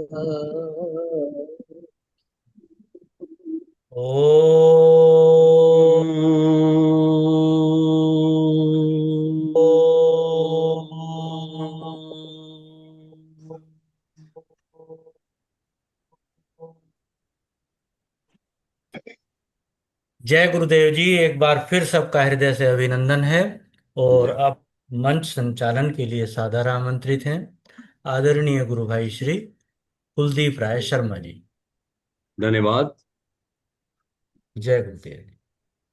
ओ जय गुरुदेव जी। एक बार फिर सबका हृदय से अभिनंदन है। और जय। अब मंच संचालन के लिए सादर आमंत्रित हैं आदरणीय गुरु भाई श्री कुलदीप राय शर्मा जी। धन्यवाद। जय गुरुदेव।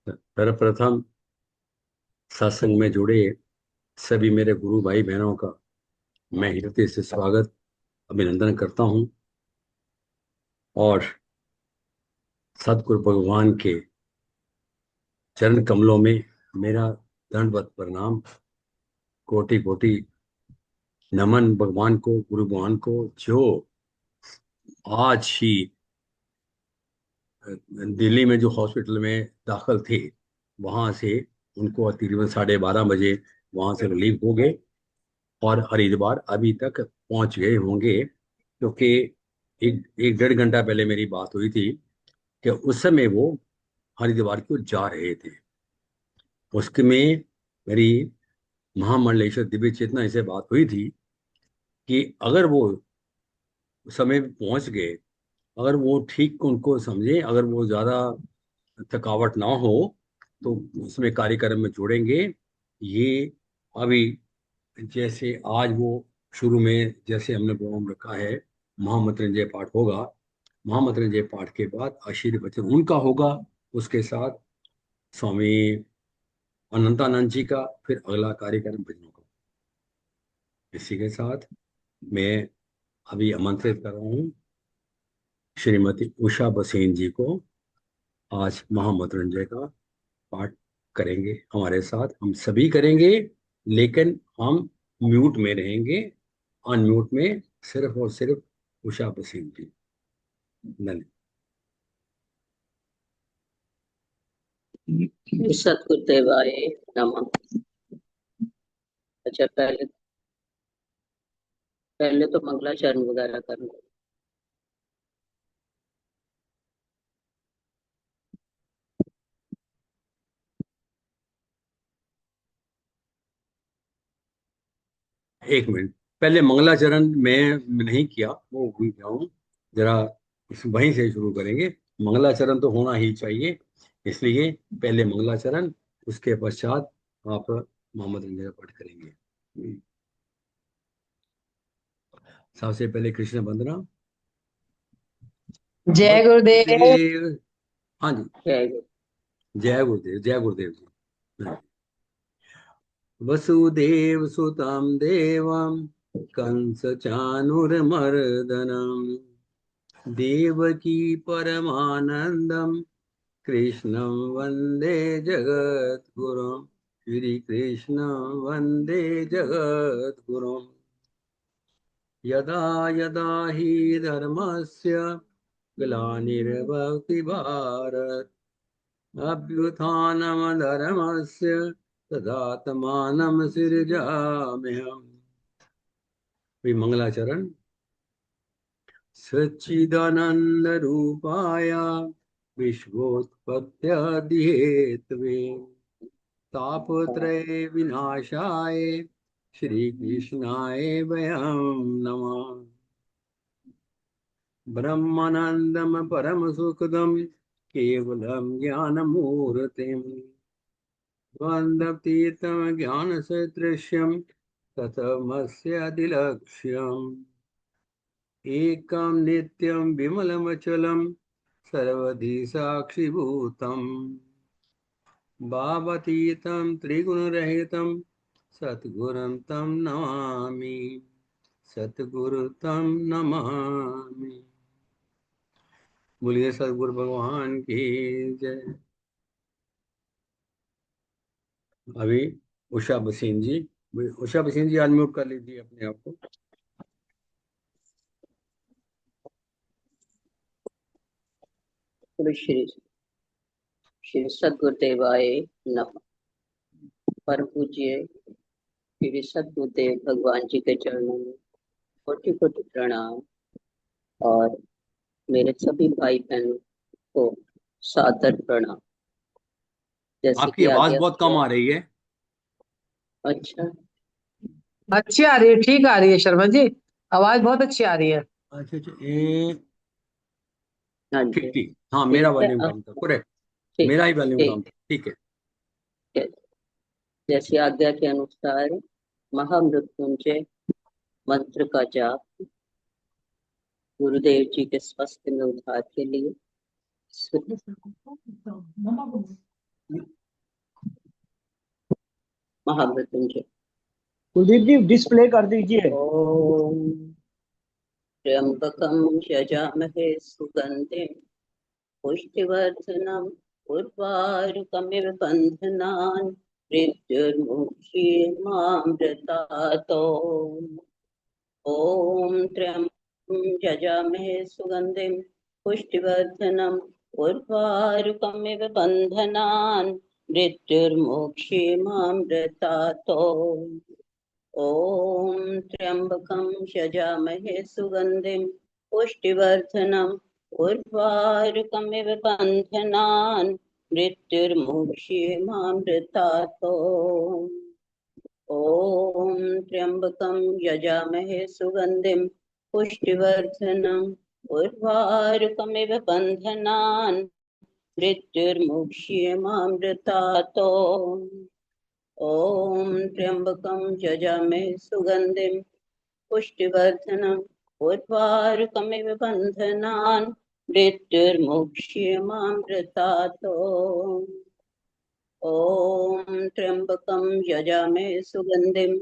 सर्वप्रथम सत्संग में जुड़े सभी मेरे गुरु भाई बहनों का मैं हृदय से स्वागत अभिनंदन करता हूं और सतगुरु भगवान के चरण कमलों में मेरा दंडवत प्रणाम, कोटि कोटि नमन भगवान को, गुरु भगवान को, जो आज ही दिल्ली में जो हॉस्पिटल में दाखिल थे, वहां से उनको तकरीबन 12:30 बजे वहां से रिलीव हो गए और हरिद्वार अभी तक पहुंच गए होंगे, क्योंकि एक एक 1.5 घंटा पहले मेरी बात हुई थी कि उस समय वो हरिद्वार को जा रहे थे। उसके में मेरी महामंडलेश्वर दिव्य चेतना से बात हुई थी कि अगर वो समय पे पहुंच गए, अगर वो ठीक उनको समझे, अगर वो ज्यादा थकावट ना हो तो उसमें कार्यक्रम में जोड़ेंगे। ये अभी जैसे आज वो शुरू में जैसे हमने प्रोग्राम रखा है, महामृत्युंजय पाठ होगा। महामृत्युंजय पाठ के बाद आशीर्वचन उनका होगा, उसके साथ स्वामी अनंतानंद जी का, फिर अगला कार्यक्रम भजनों का। इसी के साथ मैं अभी आमंत्रित कर रहा हूँ श्रीमती उषा बसेन जी को। आज महामृत्युंजय का पाठ करेंगे हमारे साथ, हम सभी करेंगे, लेकिन हम म्यूट में रहेंगे। अनम्यूट में सिर्फ और सिर्फ उषा बसीन जी। धन्यवाद। सतगुरुदेवाय नमः। अच्छा, पहले पहले तो मंगलाचरण वगैरह कर लो। एक मिनट, पहले मंगलाचरण मैं नहीं किया, वो भूल गया हूँ। जरा वहीं से शुरू करेंगे। मंगलाचरण तो होना ही चाहिए, इसलिए पहले मंगलाचरण, उसके पश्चात आप मोहम्मद रंजन पाठ करेंगे। सबसे पहले कृष्ण वंदना। जय गुरुदेव। वसुदेव। हाँ जी। जय गुरु। जय गुरुदेव, जय गुरुदेव जी। वसुदेव सुतं देवं कंस चाणूरमर्दनम् देवकी परमानन्दं कृष्णं वन्दे जगद्गुरुं। श्रीकृष्णं वन्दे जगद्गुरुम्। यदा यदा हि धर्मस्य ग्लानिर्भवति भारत, अभ्युत्थानमधर्मस्य तदात्मानं सृजाम्यहम्। भी मंगलाचरण। सच्चिदानन्दरूपाय विश्वोत्पत्त्यादिहेतवे तापत्रय विनाशाय श्रीकृष्णाय वयं नमः। ब्रह्मानन्दं परमसुखदं केवलं ज्ञानमूर्तिम् द्वन्द्वतीतं ज्ञानसदृश्यं ततमस्यादिलक्ष्यम् एकं नित्यं विमलमचलं सर्वधि साक्षिभूतम् भावतीतं त्रिगुणरहितं सद्गुरुं तं नमामि। सद्गुरु तं नमामि। बोलिए सद्गुरु भगवान की जय। अभी उषा बसीन जी। उषा बसीन जी अनम्यूट कर लीजिए अपने आप को। बोलो श्री श्री सतगुरुदेवाय नमः। परम पूज्य श्री सतगुरुदेव भगवान जी के चरणों में कोटि कोटि प्रणाम। और मेरे सभी भाई बहनों को सादर प्रणाम। जैसे आपकी कि आवाज आज्ञा बहुत हो। कम आ रही है। अच्छा। अच्छी आ रही है, ठीक आ रही है शर्मा जी। आवाज बहुत अच्छी आ रही है। अच्छा अच्छा, ये हाँ ठीक जी। ठीक, हाँ मेरा ठीक है वॉल्यूम अब। कम था, करेक्ट। ठीक। मेरा ही वॉल्यूम कम ठीक था, ठीक है। है। जैसी आज्ञा के अनुसार महामृत्युंजय मंत्र का जाप गुरुदेव जी के स्वास्थ्य में उद्धार के लिए। महामृत्युंजय। कुलदीप जी डिस्प्ले कर दीजिए। ओम त्र्यंबकं यजामहे सुगंधिं पुष्टिवर्धनम् उर्वारुकमिव बन्धनान् मृत्युर्मुक्षीयमामृतातो। ॐ त्र्यंबकं यजामहे सुगन्धिं पुष्टिवर्धनम् उर्वारुकमिव बन्धनान् मृत्युर्मुक्षीयमामृतातो। ॐ त्र्यंबकं यजामहे सुगन्धिं पुष्टिवर्धनम् उर्वारुकमिव बन्धनान् मृत्युर्मुक्षीयमामृतातो। ॐ त्र्यंबकं यजामहे सुगन्धिं पुष्टिवर्धनम् उर्वारुकमिव बन्धनान् मृत्युर्मुक्षीयमामृतातो। ॐ त्र्यंबकं यजामहे सुगन्धिं पुष्टिवर्धनम् उर्वारुकमिव बन्धनान् मृत्युर्मुक्षीयमामृतातो। ॐ त्र्यंबकं यजामहे सुगन्धिं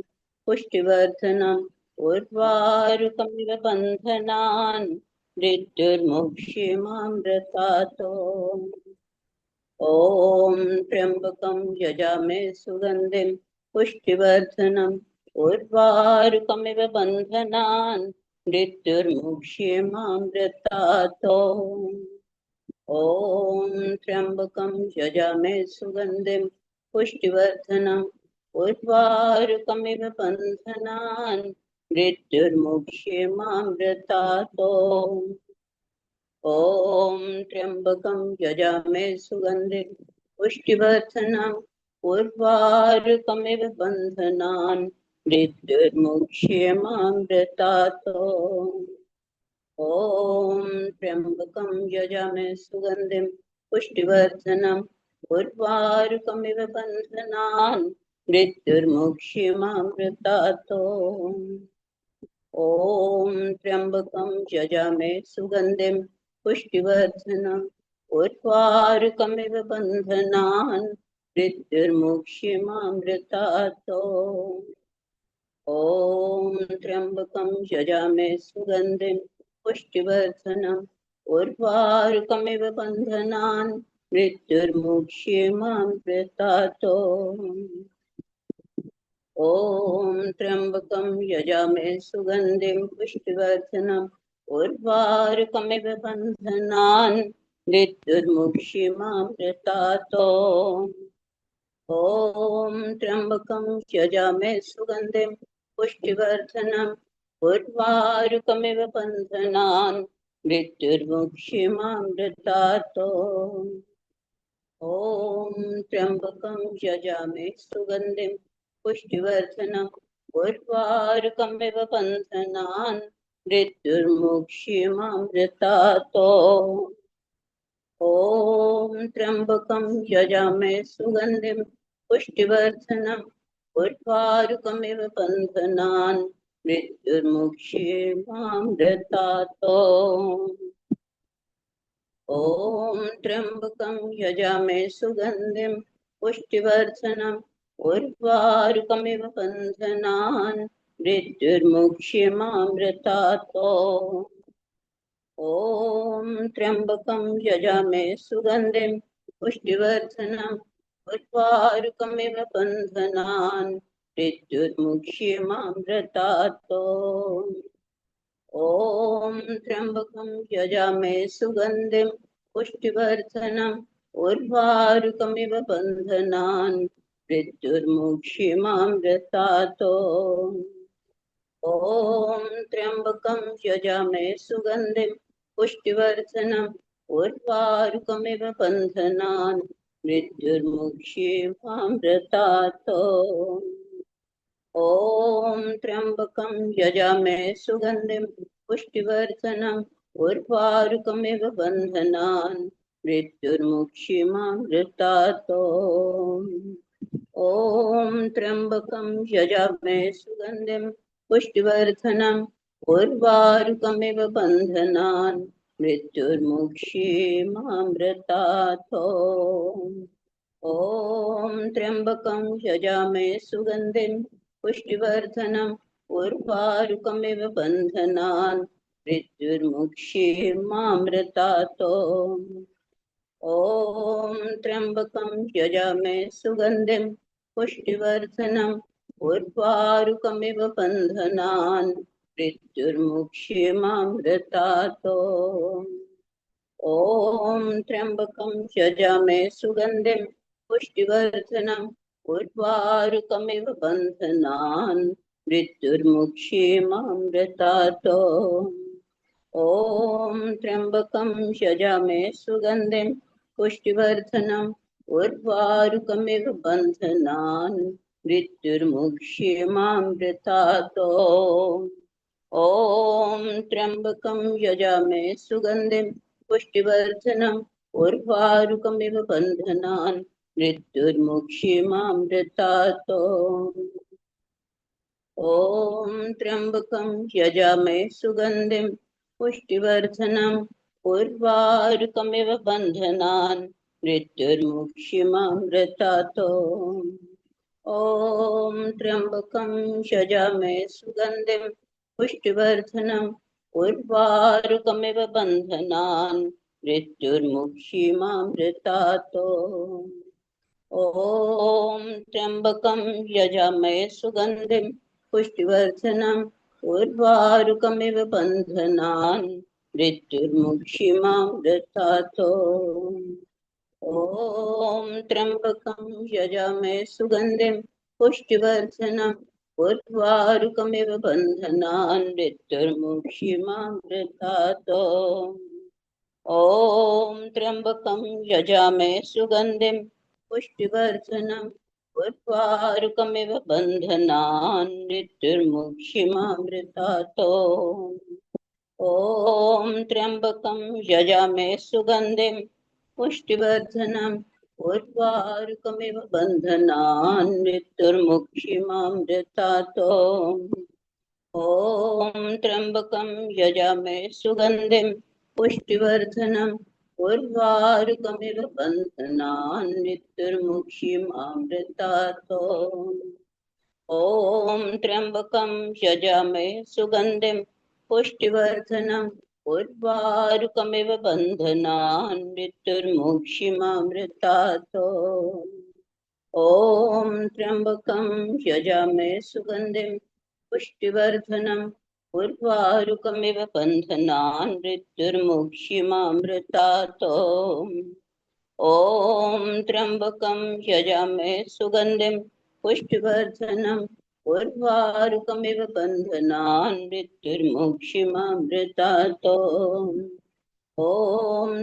पुष्टिवर्धनम् उर्वारुकमिव बन्धनान् मृत्युर्मुक्षीयमामृतातो। ॐ त्र्यंबकं यजामहे सुगन्धिं पुष्टिवर्धनम् उर्वारुकमिव बन्धनान् मृत्युर्मुक्षीयमामृतातो। ॐ त्र्यंबकं यजामहे सुगन्धिं पुष्टिवर्धनम् उर्वारुकमिव बन्धनान् मृत्युर्मुक्षीयमामृतातो। ॐ त्र्यंबकं यजामहे सुगन्धिं पुष्टिवर्धनम् उर्वारुकमिव बन्धनान् मृत्युर्मुक्षीयमामृतातो। ॐ त्र्यंबकं यजामहे सुगन्धिं पुष्टिवर्धनम् उर्वारुकमिव बन्धनान् मृत्युर्मुक्षीयमामृतातो। ॐ त्र्यंबकं यजामहे सुगन्धिं पुष्टिवर्धनम् उर्वारुकमिव बन्धनान् मृत्युर्मुक्षीयमामृतातो। ॐ त्र्यंबकं यजामहे सुगन्धिं पुष्टिवर्धनम् उर्वारुकमिव बन्धनान् मृत्युर्मुक्षीयमामृतातो। ॐ त्र्यंबकं यजामहे सुगन्धिं पुष्टिवर्धनम् उर्वारुकमिव बन्धनान् मृत्युर्मुक्षीयमामृतातो। ॐ त्र्यंबकं यजामहे सुगन्धिं पुष्टिवर्धनम् उर्वारुकमिव बन्धनान् मृत्युर्मुक्षीयमामृतातो। ॐ त्र्यंबकं यजामहे सुगन्धिं पुष्टिवर्धनम् उर्वारुकमिव बन्धनान् मृत्युर्मुक्षीयमामृतातो। ॐ त्र्यंबकं यजामहे सुगन्धिं पुष्टिवर्धनम् उर्वारुकमिव बन्धनान् मृत्युर्मुक्षीयमामृतातो। ॐ त्र्यंबकं यजामहे सुगन्धिं पुष्टिवर्धनम् उर्वारुकमिव बन्धनान् मृत्युर्मुक्षीयमामृतातो। ॐ त्र्यंबकं यजामहे सुगन्धिं पुष्टिवर्धनम् उर्वारुकमिव बन्धनान् मृत्युर्मुक्षीयमामृतातो। ॐ त्र्यंबकं यजामहे सुगन्धिं पुष्टिवर्धनम् उर्वारुकमिव बन्धनान् मृत्युर्मुक्षीयमामृतातो। ॐ त्र्यम्बकं यजामहे सुगन्धिं पुष्टिवर्धनम् उर्वारुकमिव बन्धनान् मृत्युर्मुक्षीमामृतात्। ॐ त्र्यम्बकं यजामहे सुगन्धिं पुष्टिवर्धनम् उर्वारुकमिव बन्धनान् मृत्युर्मुक्षीमामृतात्। ॐ त्र्यम्बकं यजामहे सुगन्धिं पुष्टिवर्धनम् उर्वारुकमिव बन्धनान् मृत्युर्मुक्षीमामृतात्। ॐ त्र्यम्बकं यजामहे सुगन्धिं पुष्टिवर्धनम् उर्वारुकमिव बन्धनान् मृत्युर्मुक्षीमामृतात्। ॐ त्र्यम्बकं यजामहे सुगन्धिं पुष्टिवर्धनम् उर्वारुकमिव बन्धनान् मृत्युर्मुक्षीमामृतात्। ॐ त्र्यम्बकं यजामहे सुगन्धिं पुष्टिवर्धनम् उर्वारुकमिव बन्धनान् मृत्युर्मुक्षीमामृतात्। ॐ त्र्यम्बकं यजामहे सुगन्धिं पुष्टिवर्धनम् उर्वारुकमिव बन्धनान् मृत्युर्मुक्षीमामृतात्। ॐ त्र्यम्बकं यजामहे सुगन्धिं पुष्टिवर्धनम् उर्वारुकमिव बन्धनान् मृत्युर्मुक्षीमामृतात्। ॐ त्र्यम्बकं यजामहे सुगन्धिं पुष्टिवर्धनम् उर्वारुकमिव बन्धनान् मृत्युर्मुक्षीमामृतात्। ॐ त्र्यम्बकं यजामहे सुगन्धिं पुष्टिवर्धनम् उर्वारुकमिव बन्धनान् मृत्युर्मुक्षीमामृतात्। ॐ त्र्यम्बकं यजामहे सुगन्धिं पुष्टिवर्धनम् उर्वारुकमिव बन्धनान् मृत्युर्मुक्षीमामृतात्। ॐ त्र्यम्बकं यजामहे सुगन्धिं पुष्टिवर्धनम् उर्वारुकमिव बन्धनान् मृत्युर्मुक्षीमामृतात्। ॐ त्र्यम्बकं यजामहे सुगन्धिं पुष्टिवर्धनम् उर्वारुकमिव बन्धनान् मृत्युर्मुक्षीमामृतात्। ॐ त्र्यम्बकं यजामहे सुगन्धिं पुष्टिवर्धनम् उर्वारुकमिव बन्धनान् मृत्युर्मुक्षीमामृतात्। ॐ त्र्यम्बकं यजामहे सुगन्धिं पुष्टिवर्धनम् उर्वारुकमिव बन्धनान् मृत्युर्मुक्षीमामृतात्। ॐ त्र्यम्बकं यजामहे सुगन्धिं पुष्टिवर्धनम् उर्वारुकमिव बन्धनान् मृत्युर्मुक्षीमामृतात्। ॐ त्र्यम्बकं यजामहे सुगन्धिं पुष्टिवर्धनम् उर्वारुकमिव बन्धनान् मृत्युर्मुक्षीमामृतात्। ॐ त्र्यम्बकं यजामहे सुगन्धिं पुष्टिवर्धनम् उर्वारुकमिव बन्धनान् मृत्युर्मुक्षीमामृतात्। ॐ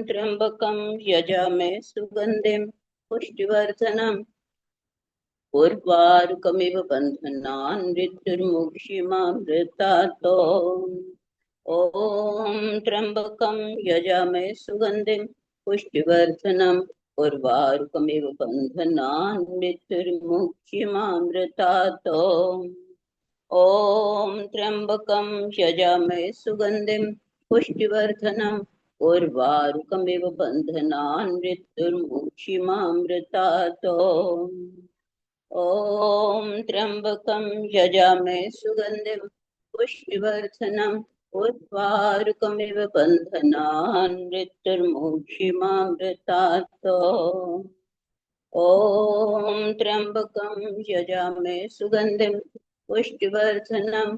त्र्यम्बकं यजामहे सुगन्धिं पुष्टिवर्धनम् उर्वारुकमिव बन्धनान् मृत्युर्मुक्षीमामृतात्। ॐ त्र्यम्बकं यजामहे सुगन्धिं पुष्टिवर्धनम् उर्वारुकमिव बन्धनान् मृत्युर्मुक्षीमामृतात्। ॐ त्र्यम्बकं यजामहे सुगन्धिं पुष्टिवर्धनम् उर्वारुकमिव बन्धनान् मृत्युर्मुक्षीमामृतात्। ॐ त्र्यम्बकं यजामहे सुगन्धिं पुष्टिवर्धनम् उर्वारुकमिव बन्धनान् मृत्युर्मुक्षीमामृतात्। ॐ त्र्यम्बकं यजामहे सुगन्धिं पुष्टिवर्धनम्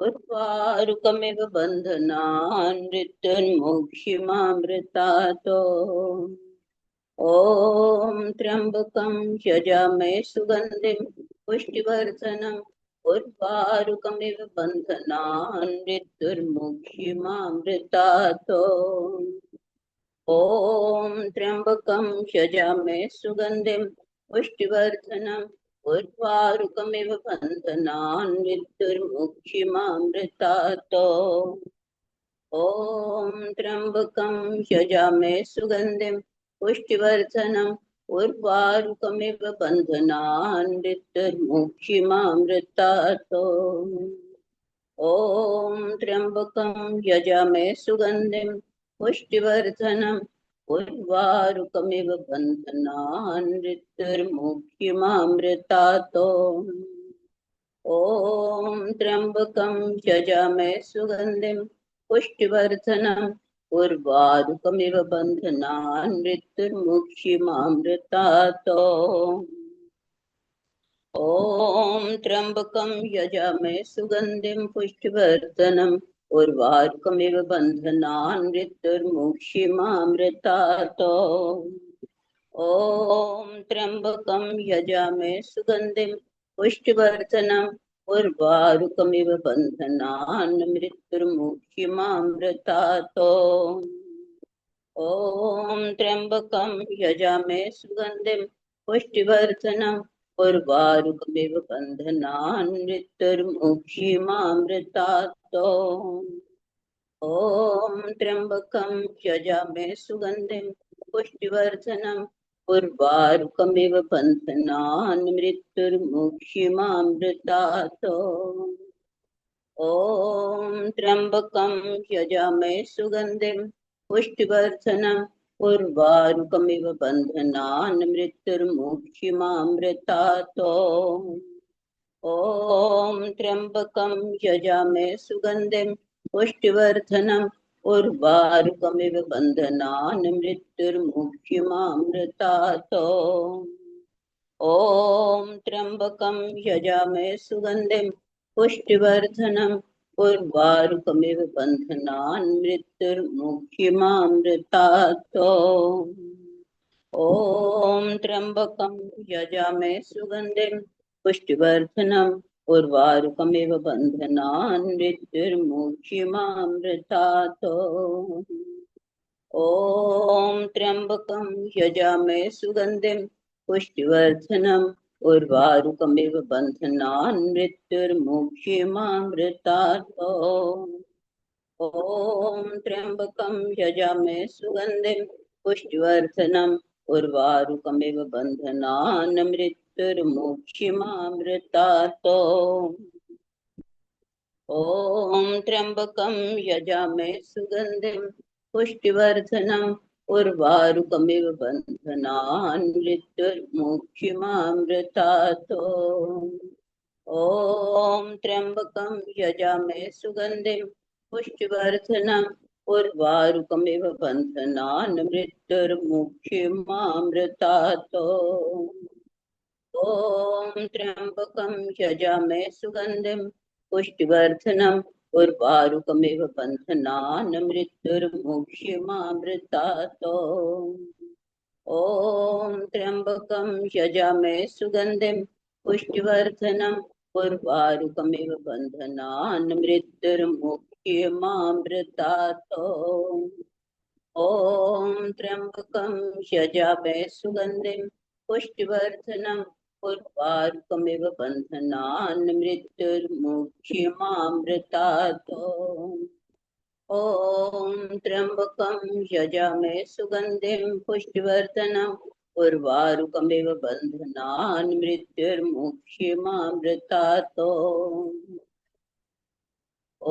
उर्वारुकमिव बन्धनान् मृत्युर्मुक्षीमामृतात्। ॐ त्र्यम्बकं यजामहे सुगन्धिं पुष्टिवर्धनम् उर्वारुकमिव बन्धनान् मृत्युर्मुक्षिमामृतात्। ॐ त्र्यम्बकं यजामहे सुगन्धिं पुष्टिवर्धनम् उर्वारुकमिव बन्धनान् मृत्युर्मुक्षिमामृतात्। ॐ त्र्यम्बकं यजामहे सुगन्धिं पुष्टिवर्धनम् उर्वारुकमिव बन्धनान् मृत्युर्मुक्षिमामृतात्। ॐ त्र्यम्बकं यजामहे सुगन्धिं पुष्टिवर्धनम् उर्वारुकमिव बन्धनान् मृत्युर्मुक्षिमामृतात्। ॐ त्र्यम्बकं यजामहे सुगन्धिं पुष्टिवर्धनम् उर्वारुकमिव बन्धनान् मृत्युर्मुक्षिमामृतात्। ॐ त्र्यम्बकं यजामहे सुगन्धिं पुष्टिवर्धनम् उर्वारुकमिव बन्धनान् मृत्युर्मुक्षिमामृतात्। ॐ त्र्यम्बकं यजामहे सुगन्धिं पुष्टिवर्धनम् उर्वारुकमिव बन्धनान् मृत्युर्मुक्षिमामृतात्। ॐ त्र्यम्बकं यजामहे सुगन्धिं पुष्टिवर्धनम् उर्वारुकमिव बन्धनान् मृत्युर्मुक्षिमामृतात्। ॐ त्र्यम्बकं यजामहे सुगन्धिं पुष्टिवर्धनम् उर्वारुकमिव बन्धनान् मृत्युर्मुक्षिमामृतात्। ॐ त्र्यम्बकं यजामहे सुगन्धिं पुष्टिवर्धनम् उर्वारुकमिव बन्धनान् मृत्युर्मुक्षिमामृतात्। ॐ त्र्यम्बकं यजामहे सुगन्धिं पुष्टिवर्धनम् उर्वारुकमिव बन्धनान् मृत्युर्मुक्षिमामृतात्। ॐ त्र्यम्बकं यजामहे सुगन्धिं पुष्टिवर्धनम् उर्वारुकमिव बन्धनान् मृत्युर्मुक्षिमामृतात्। ॐ त्र्यम्बकं यजामहे सुगन्धिं पुष्टिवर्धनम् उर्वारुकमिव बन्धनान् मृत्युर्मुक्षिमामृतात्। ॐ त्र्यम्बकं यजामहे सुगन्धिं पुष्टिवर्धनम् उर्वारुकमिव बन्धनान् मृत्युर्मुक्षिमामृतात्। ॐ त्र्यम्बकं यजामहे सुगन्धिं पुष्टिवर्धनम् उर्वारुकमिव बन्धनान् मृत्युर्मुक्षिमामृतात्। ॐ त्र्यम्बकं यजामहे सुगन्धिं पुष्टिवर्धनम् उर्वारुकमिव बन्धनान् मृत्युर्मुक्षिमामृतात्। ॐ त्र्यम्बकं यजामहे सुगन्धिं पुष्टिवर्धनम् उर्वारुकमिव बन्धनान् मृत्युर्मुक्षिमामृतात्। ॐ त्र्यम्बकं यजामहे सुगन्धिं पुष्टिवर्धनम् उर्वारुकमिव बन्धनान् मृत्युर्मुक्षिमामृतात्। ॐ त्र्यम्बकं यजामहे सुगन्धिं पुष्टिवर्धनम् उर्वारुकमिव बन्धनान् मृत्युर्मुक्षिमामृतात्। ॐ त्र्यम्बकं यजामहे सुगन्धिं पुष्टिवर्धनम् उर्वारुकमिव बन्धनान् मृत्युर्मुक्षिमामृतात्। ॐ त्र्यम्बकं यजामहे सुगन्धिं पुष्टिवर्धनम् उर्वारुकमिव बन्धनान् मृत्युर्मुक्षिमामृतात्। ॐ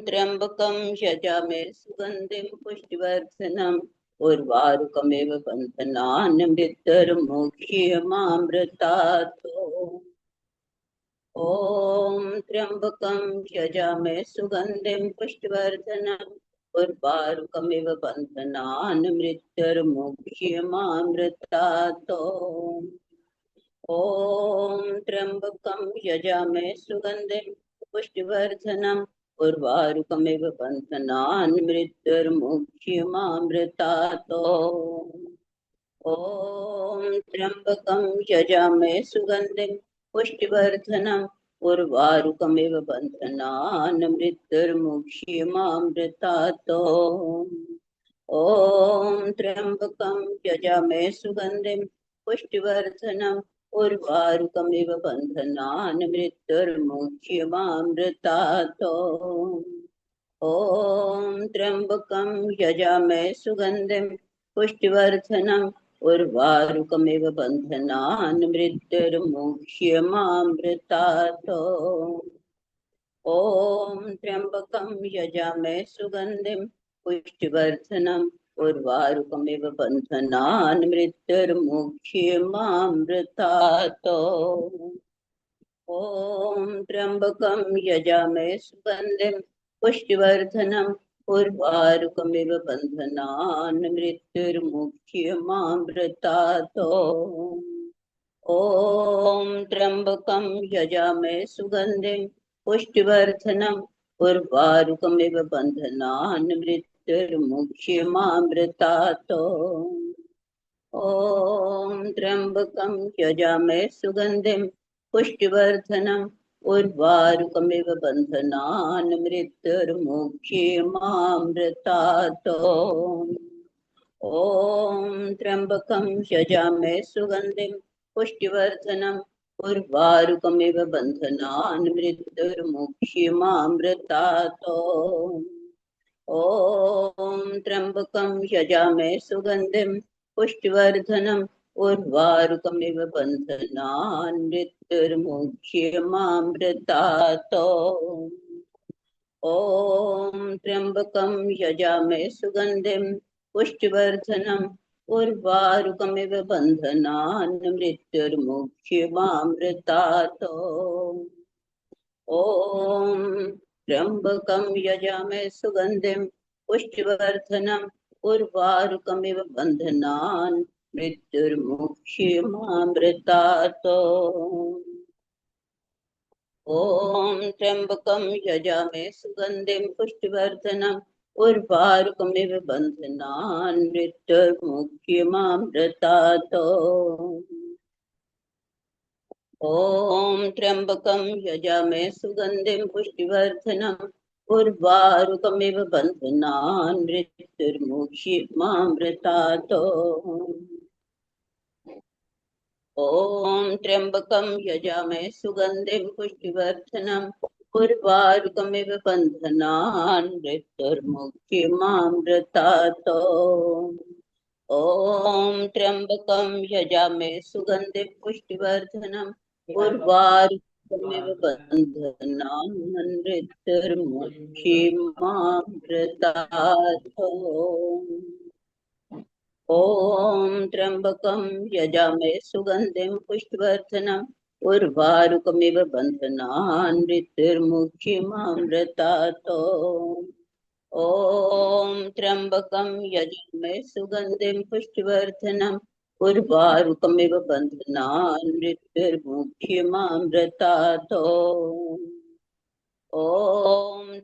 त्र्यम्बकं यजामहे सुगन्धिं पुष्टिवर्धनम् उर्वारुकमिव बन्धनान् मृत्युर्मुक्षिमामृतात्। ॐ त्र्यम्बकं यजामहे सुगन्धिं पुष्टिवर्धनम् उर्वारुकमिव बन्धनान् मृत्युर्मुक्षिमामृतात्। ॐ त्र्यम्बकं यजामहे सुगन्धिं पुष्टिवर्धनम् उर्वारुकमिव बन्धनान् मृत्युर्मुक्षिमामृतात्। ॐ त्र्यम्बकं यजामहे सुगन्धिं पुष्टिवर्धनम् उर्वारुकमिव बन्धनान् मृत्युर्मुक्ष्यमामृतात्। ॐ त्र्यम्बकं यजामहे सुगन्धिं पुष्टिवर्धनम् उर्वारुकमिव बन्धनान् मृत्युर्मुक्ष्यमामृतात्। ॐ त्र्यम्बकं यजामहे सुगन्धिं पुष्टिवर्धनम् उर्वारुकमिव बन्धनान् मृत्युर्मुक्ष्यमामृतात्। ॐ त्र्यम्बकं यजामहे सुगन्धिं पुष्टिवर्धनम् उर्वारुकमिव बन्धनान् मृत्युर्मुक्ष्यमामृतात्। ॐ त्र्यम्बकं यजामहे सुगन्धिं पुष्टिवर्धनम् उर्वारुकमिव बन्धनान् मृत्युर्मुक्ष्यमामृतात्। ॐ त्र्यम्बकं यजामहे सुगन्धिं पुष्टिवर्धनम् उर्वारुकमिव बन्धनान् मृत्युर्मुक्ष्यमामृतात्। ॐ त्र्यम्बकं यजामहे सुगन्धिं पुष्टिवर्धनम् उर्वारुकमिव बन्धनान् मृत्युर्मुक्ष्यमामृतात्। ॐ त्र्यम्बकं यजामहे सुगन्धिं पुष्टिवर्धनम् उर्वारुकमिव बन्धनान् मृत्युर्मुक्ष्यमामृतात्। ॐ त्र्यम्बकं यजामहे सुगन्धिं पुष्टिवर्धनम् उर्वारुकमिव बन्धनान् मृत्युर्मुक्ष्यमामृतात्। ॐ त्र्यम्बकं यजामहे सुगन्धिं पुष्टिवर्धनम् उर्वारुकमिव बन्धनान् मृत्युर्मुक्ष्यमामृतात्। ॐ त्र्यम्बकं यजामहे सुगन्धिं पुष्टिवर्धनम् उर्वारुकमिव बन्धनान् मृत्युर्मुक्ष्यमामृतात्। ॐ त्र्यम्बकं यजामहे सुगन्धिं पुष्टिवर्धनम् उर्वारुकमिव बन्धनान् मृत्युर्मुक्ष्यमामृतात्। ॐ त्र्यम्बकं यजामहे सुगन्धिं पुष्टिवर्धनम् उर्वारुकमिव बन्धनान् मृत्युर्मुक्ष्यमामृतात्। ॐ त्र्यम्बकं यजामहे सुगन्धिं पुष्टिवर्धनम् उर्वारुकमिव बन्धनान् मृत्युर्मुक्ष्यमामृतात्। ॐ त्र्यम्बकं यजामहे सुगन्धिं पुष्टिवर्धनम् उर्वारुकमिव बन्धनान् मृत्युर्मुक्ष्यमामृतात्। ॐ त्र्यम्बकं यजामहे सुगन्धिं पुष्टिवर्धनम् उर्वारुकमिव बन्धनान् मृत्युर्मुक्ष्यमामृतात्। ॐ त्र्यम्बकं यजामहे सुगन्धिं पुष्टिवर्धनम् उर्वारुकमिव बन्धनान् मृत्युर्मुक्ष्यमामृतात्। ॐ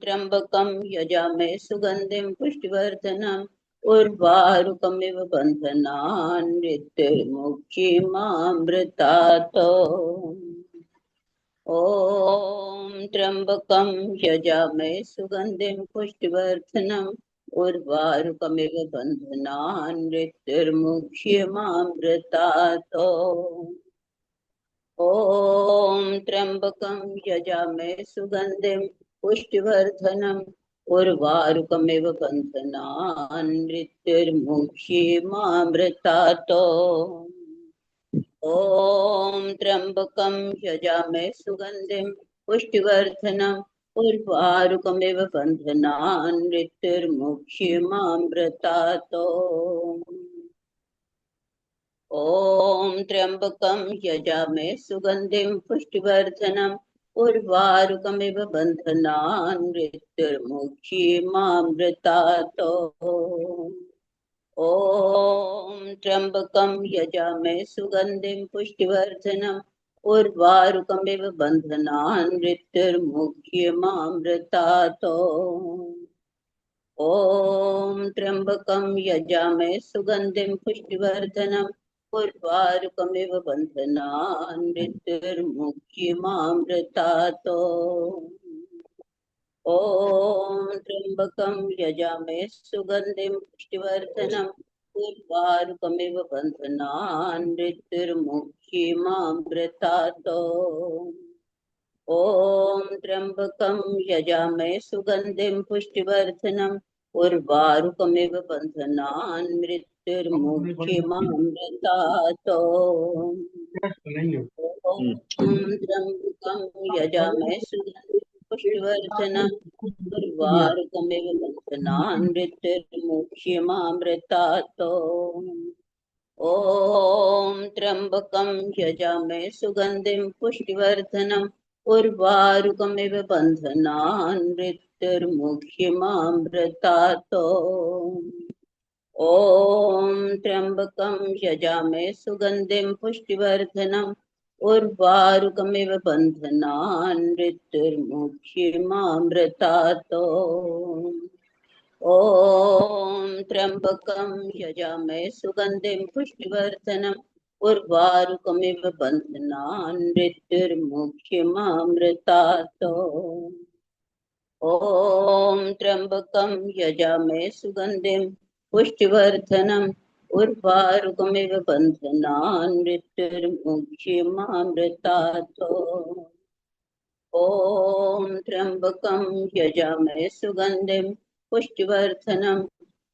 त्र्यम्बकं यजामहे सुगन्धिं पुष्टिवर्धनम् उर्वारुकमिव बन्धनान् मृत्युर्मुक्ष्यमामृतात्। ॐ त्र्यम्बकं यजामहे सुगन्धिं पुष्टिवर्धनम् उर्वारुकमिव बन्धनान् मृत्युर्मुक्ष्यमामृतात्। ॐ त्र्यम्बकं यजामहे सुगन्धिं पुष्टिवर्धनम् उर्वारुकमिव बन्धनान् मृत्युर्मुक्ष्यमामृतात्। ॐ त्र्यम्बकं यजामहे सुगन्धिं पुष्टिवर्धनम् उर्वारुकमिव बन्धनान् मृत्युर्मुक्ष्यमामृतात्। ॐ त्र्यम्बकं यजामहे सुगन्धिं पुष्टिवर्धनम् उर्वारुकमिव बन्धनान् मृत्युर्मुक्ष्यमामृतात्। ॐ त्र्यम्बकं यजामहे सुगन्धिं पुष्टिवर्धनम् उर्वारुकमिव बन्धनान् मृत्युर्मुक्ष्यमामृतात्। ॐ त्र्यम्बकं यजामहे सुगन्धिं पुष्टिवर्धनम् उर्वारुकमिव बन्धनान् मृत्युर्मुक्षिमामृतातो। ॐ त्र्यम्बकं यजामहे सुगन्धिं पुष्टिवर्धनम् उर्वारुकमिव बन्धनान् मृत्युर्मुक्षिमामृतातो। ॐ त्र्यम्बकं यजामहे सुगन्धिं पुष्टिवर्धनम् उर्वारुकमिव बन्धनान् मृत्युर्मुक्षिमामृतातो। ॐ त्र्यम्बकं यजामहे सुगन्धिं पुष्टिवर्धनम् उर्वारुकमिव बन्धनान् मृत्युर्मुक्षिमामृतातो। ॐ त्र्यम्बकं यजामहे सुगन्धिं पुष्टिवर्धनम् उर्वारुकमिव बन्धनान् मृत्युर्मुक्षिमामृतातो। ॐ त्र्यम्बकं यजामहे सुगन्धिं पुष्टिवर्धनम् उर्वारुकमिव बन्धनान् मृत्युर्मुक्षिमामृतातो। ॐ त्र्यम्बकं यजामहे सुगन्धिं पुष्टिवर्धनम् उर्वारुकमिव बन्धनान् मृत्युर्मुक्षिमामृतातो। ॐ त्र्यम्बकं यजामहे सुगन्धिं पुष्टिवर्धनम् उर्वारुकमिव बन्धनान् मृत्युर्मुक्षिमामृतातो। ॐ त्र्यम्बकं यजामहे सुगन्धिं पुष्टिवर्धनम्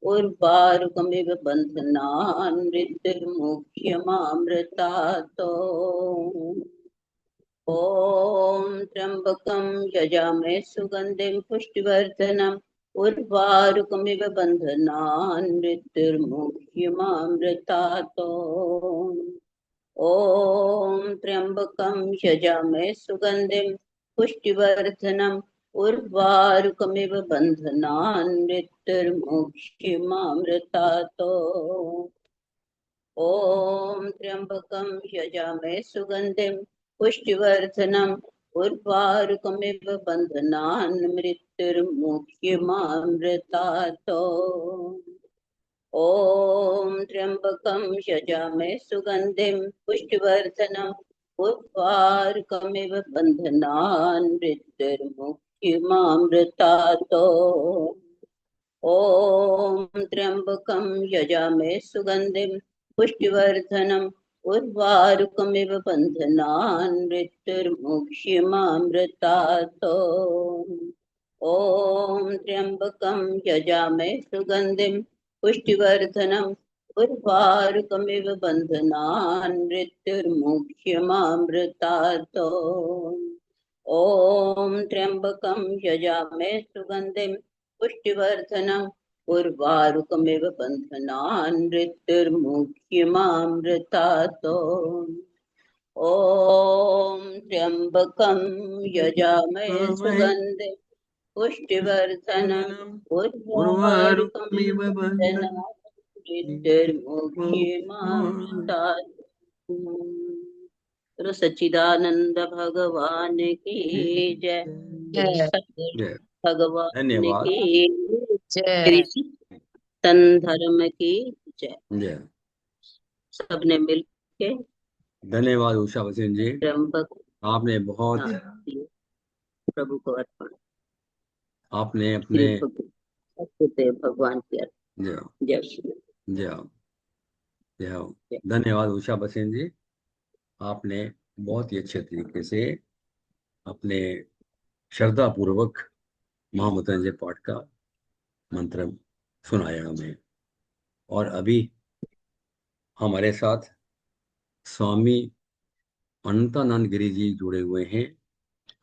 उर्वारुकमिव बन्धनान् मृत्युर्मुक्षिमामृतातो। ॐ त्र्यम्बकं यजामहे सुगन्धिं पुष्टिवर्धनम् उर्वारुकमिव बन्धनान् मृत्युर्मुक्षिमामृतातो। ॐ त्र्यम्बकं यजामहे सुगन्धिं पुष्टिवर्धनम् उर्वारुकमिव बन्धनान् मृत्युर्मुक्षिमामृतातो। ॐ त्र्यम्बकं यजामहे सुगन्धिं पुष्टिवर्धनम् उर्वारुकमिव बन्धनान् मृत्युर्मुक्षिमामृतातो। ॐ त्र्यम्बकं यजामहे सुगन्धिं पुष्टिवर्धनम् उर्वारुकमिव बन्धनान् मृत्युर्मुक्षिमामृतातो। ॐ त्र्यम्बकं यजामहे सुगन्धिं पुष्टिवर्धनम् उर्वारुकमिव बन्धनान् मृत्युर्मुक्षिमामृतातो। ॐ त्र्यम्बकं यजामहे सुगन्धिं पुष्टिवर्धनम् उर्वारुकमिव बन्धनान् मृत्युर्मुक्षिमामृतातो। ॐ त्र्यम्बकं यजामहे सुगन्धिं पुष्टिवर्धनम् उर्वारुकमिव बन्धनान् मृत्युर्मुक्षिमामृतातो। ॐ त्र्यम्बकं यजामहे सुगन्धिं पुष्टिवर्धनम् उर्वारुकमिव बन्धनान् मृत्युर्मुक्षिमामृतातो। तो सच्चिदानंद भगवान की जय। जय सद्गुरु जय। भगवान धन्यवाद। की जय श्री सनातन धर्म की जय। जय। सबने मिल के धन्यवाद उषा बसेन जी, त्र्यंबक आपने बहुत दिए प्रभु को अर्पण। आपने श्री अपने सत्यदेव भगवान की अर्पण। जय जय श्री जय जय जय। धन्यवाद उषा बसेन जी, आपने बहुत ही अच्छे तरीके से अपने श्रद्धा पूर्वक महामृत्युंजय पाठ का मंत्र सुनाया हमें। और अभी हमारे साथ स्वामी अनंतानंद गिरी जी जुड़े हुए हैं,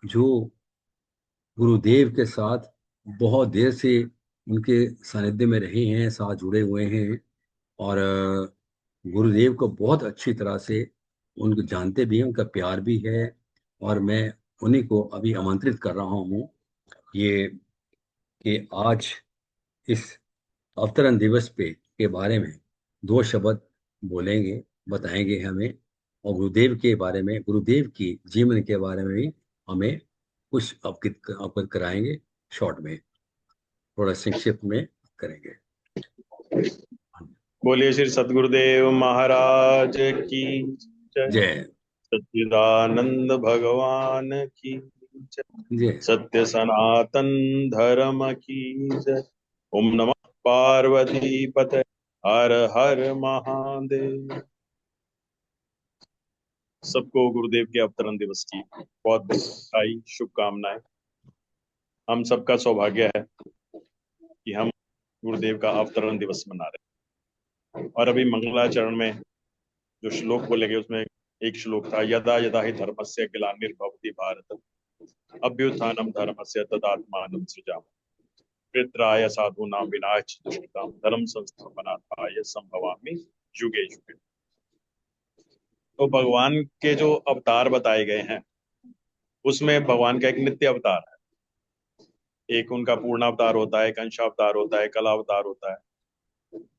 जो गुरुदेव के साथ बहुत देर से उनके सानिध्य में रहे हैं, साथ जुड़े हुए हैं और गुरुदेव को बहुत अच्छी तरह से उनको जानते भी हैं, उनका प्यार भी है। और मैं उन्हीं को अभी आमंत्रित कर रहा हूँ ये कि आज इस अवतरण दिवस पे के बारे में दो शब्द बोलेंगे, बताएंगे हमें, और गुरुदेव के बारे में, गुरुदेव की जीवन के बारे में भी हमें कुछ अवगत कराएंगे। शॉर्ट में थोड़ा संक्षिप्त में करेंगे। बोलिए श्री सद्गुरुदेव महाराज की जय। जय सच्चिदानंद भगवान की जय। जय। सत्य सनातन धर्म की जय। ओम नमः पार्वती पते हर हर महादेव। सबको गुरुदेव के अवतरण दिवस की बहुत बहुत बधाई, शुभकामनाएं। हम सबका सौभाग्य है कि हम गुरुदेव का अवतरण दिवस मना रहे हैं। और अभी मंगलाचरण में जो श्लोक बोले गए उसमें एक श्लोक था, यदा यदा हि धर्मस्य ग्लानिर्भवति भारत अभ्युत्थानम धर्मस्य तदात्मानं सृजामि पितराय साधूनां विनाश दुष्कृतां धर्म संस्थापनार्थाय संभवामि युगे युगे। तो भगवान के जो अवतार बताए गए हैं उसमें भगवान का एक नित्य अवतार है, एक उनका पूर्ण अवतार होता है, एक अंशावतार होता है, कला अवतार होता है।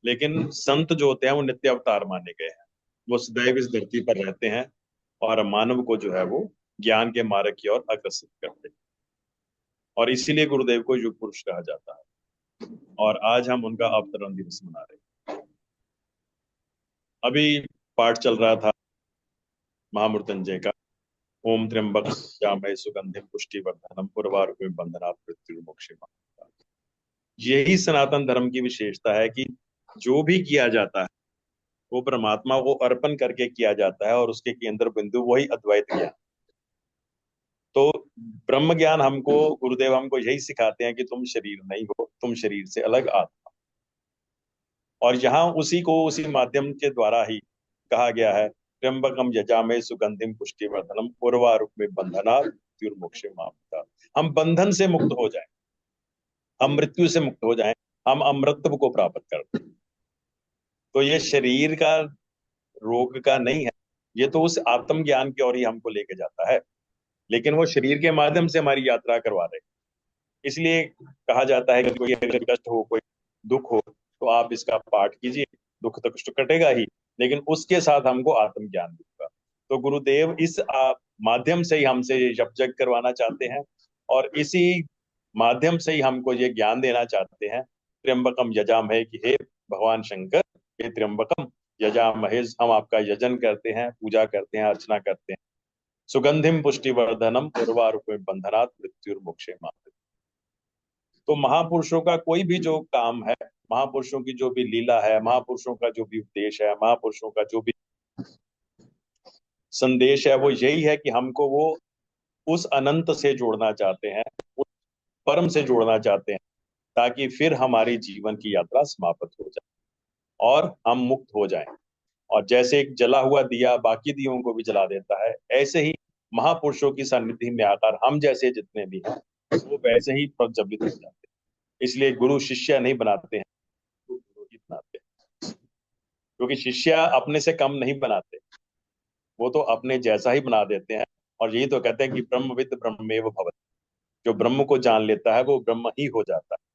लेकिन संत जो होते हैं वो नित्य अवतार माने गए हैं। वो सदैव इस धरती पर रहते हैं और मानव को जो है वो ज्ञान के मार्ग की ओर अग्रसित करते हैं। और इसीलिए गुरुदेव को युग पुरुष कहा जाता है। और आज हम उनका अवतरण दिवस मना रहे हैं। अभी पाठ चल रहा था महामृत्युंजय का, ओम त्र्यंबक यजामहे सुगंधिम पुष्टिवर्धनम उर्वारुकमिव बंधनात् मृत्युर्मोक्षमामृतात्। यही सनातन धर्म की विशेषता है कि जो भी किया जाता है वो परमात्मा को अर्पण करके किया जाता है और उसके केंद्र बिंदु वही अद्वैत ज्ञान। तो ब्रह्म ज्ञान हमको गुरुदेव हमको यही सिखाते हैं कि तुम शरीर नहीं हो, तुम शरीर से अलग आत्मा। और यहाँ उसी को उसी माध्यम के द्वारा ही कहा गया है, त्र्यंबकम यजामहे सुगंधिम पुष्टिवर्धनम उर्वारुकमिव बंधनात् मृत्युर्मोक्षमामृतात्। हम बंधन से मुक्त हो जाएं, हम मृत्यु से मुक्त हो जाएं, हम अमृतत्व को प्राप्त करें। तो ये शरीर का रोग का नहीं है, ये तो उस आत्म ज्ञान की ओर ही हमको लेके जाता है। लेकिन वो शरीर के माध्यम से हमारी यात्रा करवा रहे हैं। इसलिए कहा जाता है कि कोई अगर कष्ट हो, कोई दुख हो, तो आप इसका पाठ कीजिए, दुख तो कष्ट कटेगा ही, लेकिन उसके साथ हमको आत्मज्ञान भी होगा। तो गुरुदेव इस माध्यम से ही हमसे जप जग करवाना चाहते हैं और इसी माध्यम से ही हमको ये ज्ञान देना चाहते हैं। त्र्यंबकम यजामहे कि हे भगवान शंकर, हे त्र्यंबकम यजामहे, हम आपका यजन करते हैं, पूजा करते हैं, अर्चना करते हैं। सुगंधिम पुष्टिवर्धनम उर्वारुकमिव बंधनात् मृत्युर्मोक्षमामृतात्। तो महापुरुषों का कोई भी जो काम है, महापुरुषों की जो भी लीला है, महापुरुषों का जो भी उपदेश है, महापुरुषों का जो भी संदेश है, वो यही है कि हमको वो उस अनंत से जोड़ना चाहते हैं, उस परम से जोड़ना चाहते हैं, ताकि फिर हमारी जीवन की यात्रा समाप्त हो जाए और हम मुक्त हो जाएं। और जैसे एक जला हुआ दिया बाकी दियों को भी जला देता है, ऐसे ही महापुरुषों की सानिध्य में आकर हम जैसे जितने भी हैं वो वैसे ही प्रज्वलित हो जाते हैं। इसलिए गुरु शिष्य नहीं बनाते हैं, गुरु ही बनाते हैं। क्योंकि शिष्य अपने से कम नहीं बनाते, वो तो अपने जैसा ही बना देते हैं। और यही तो कहते हैं कि ब्रह्मविद ब्रह्मेव भवति। जो ब्रह्म को जान लेता है वो ब्रह्म ही हो जाता है।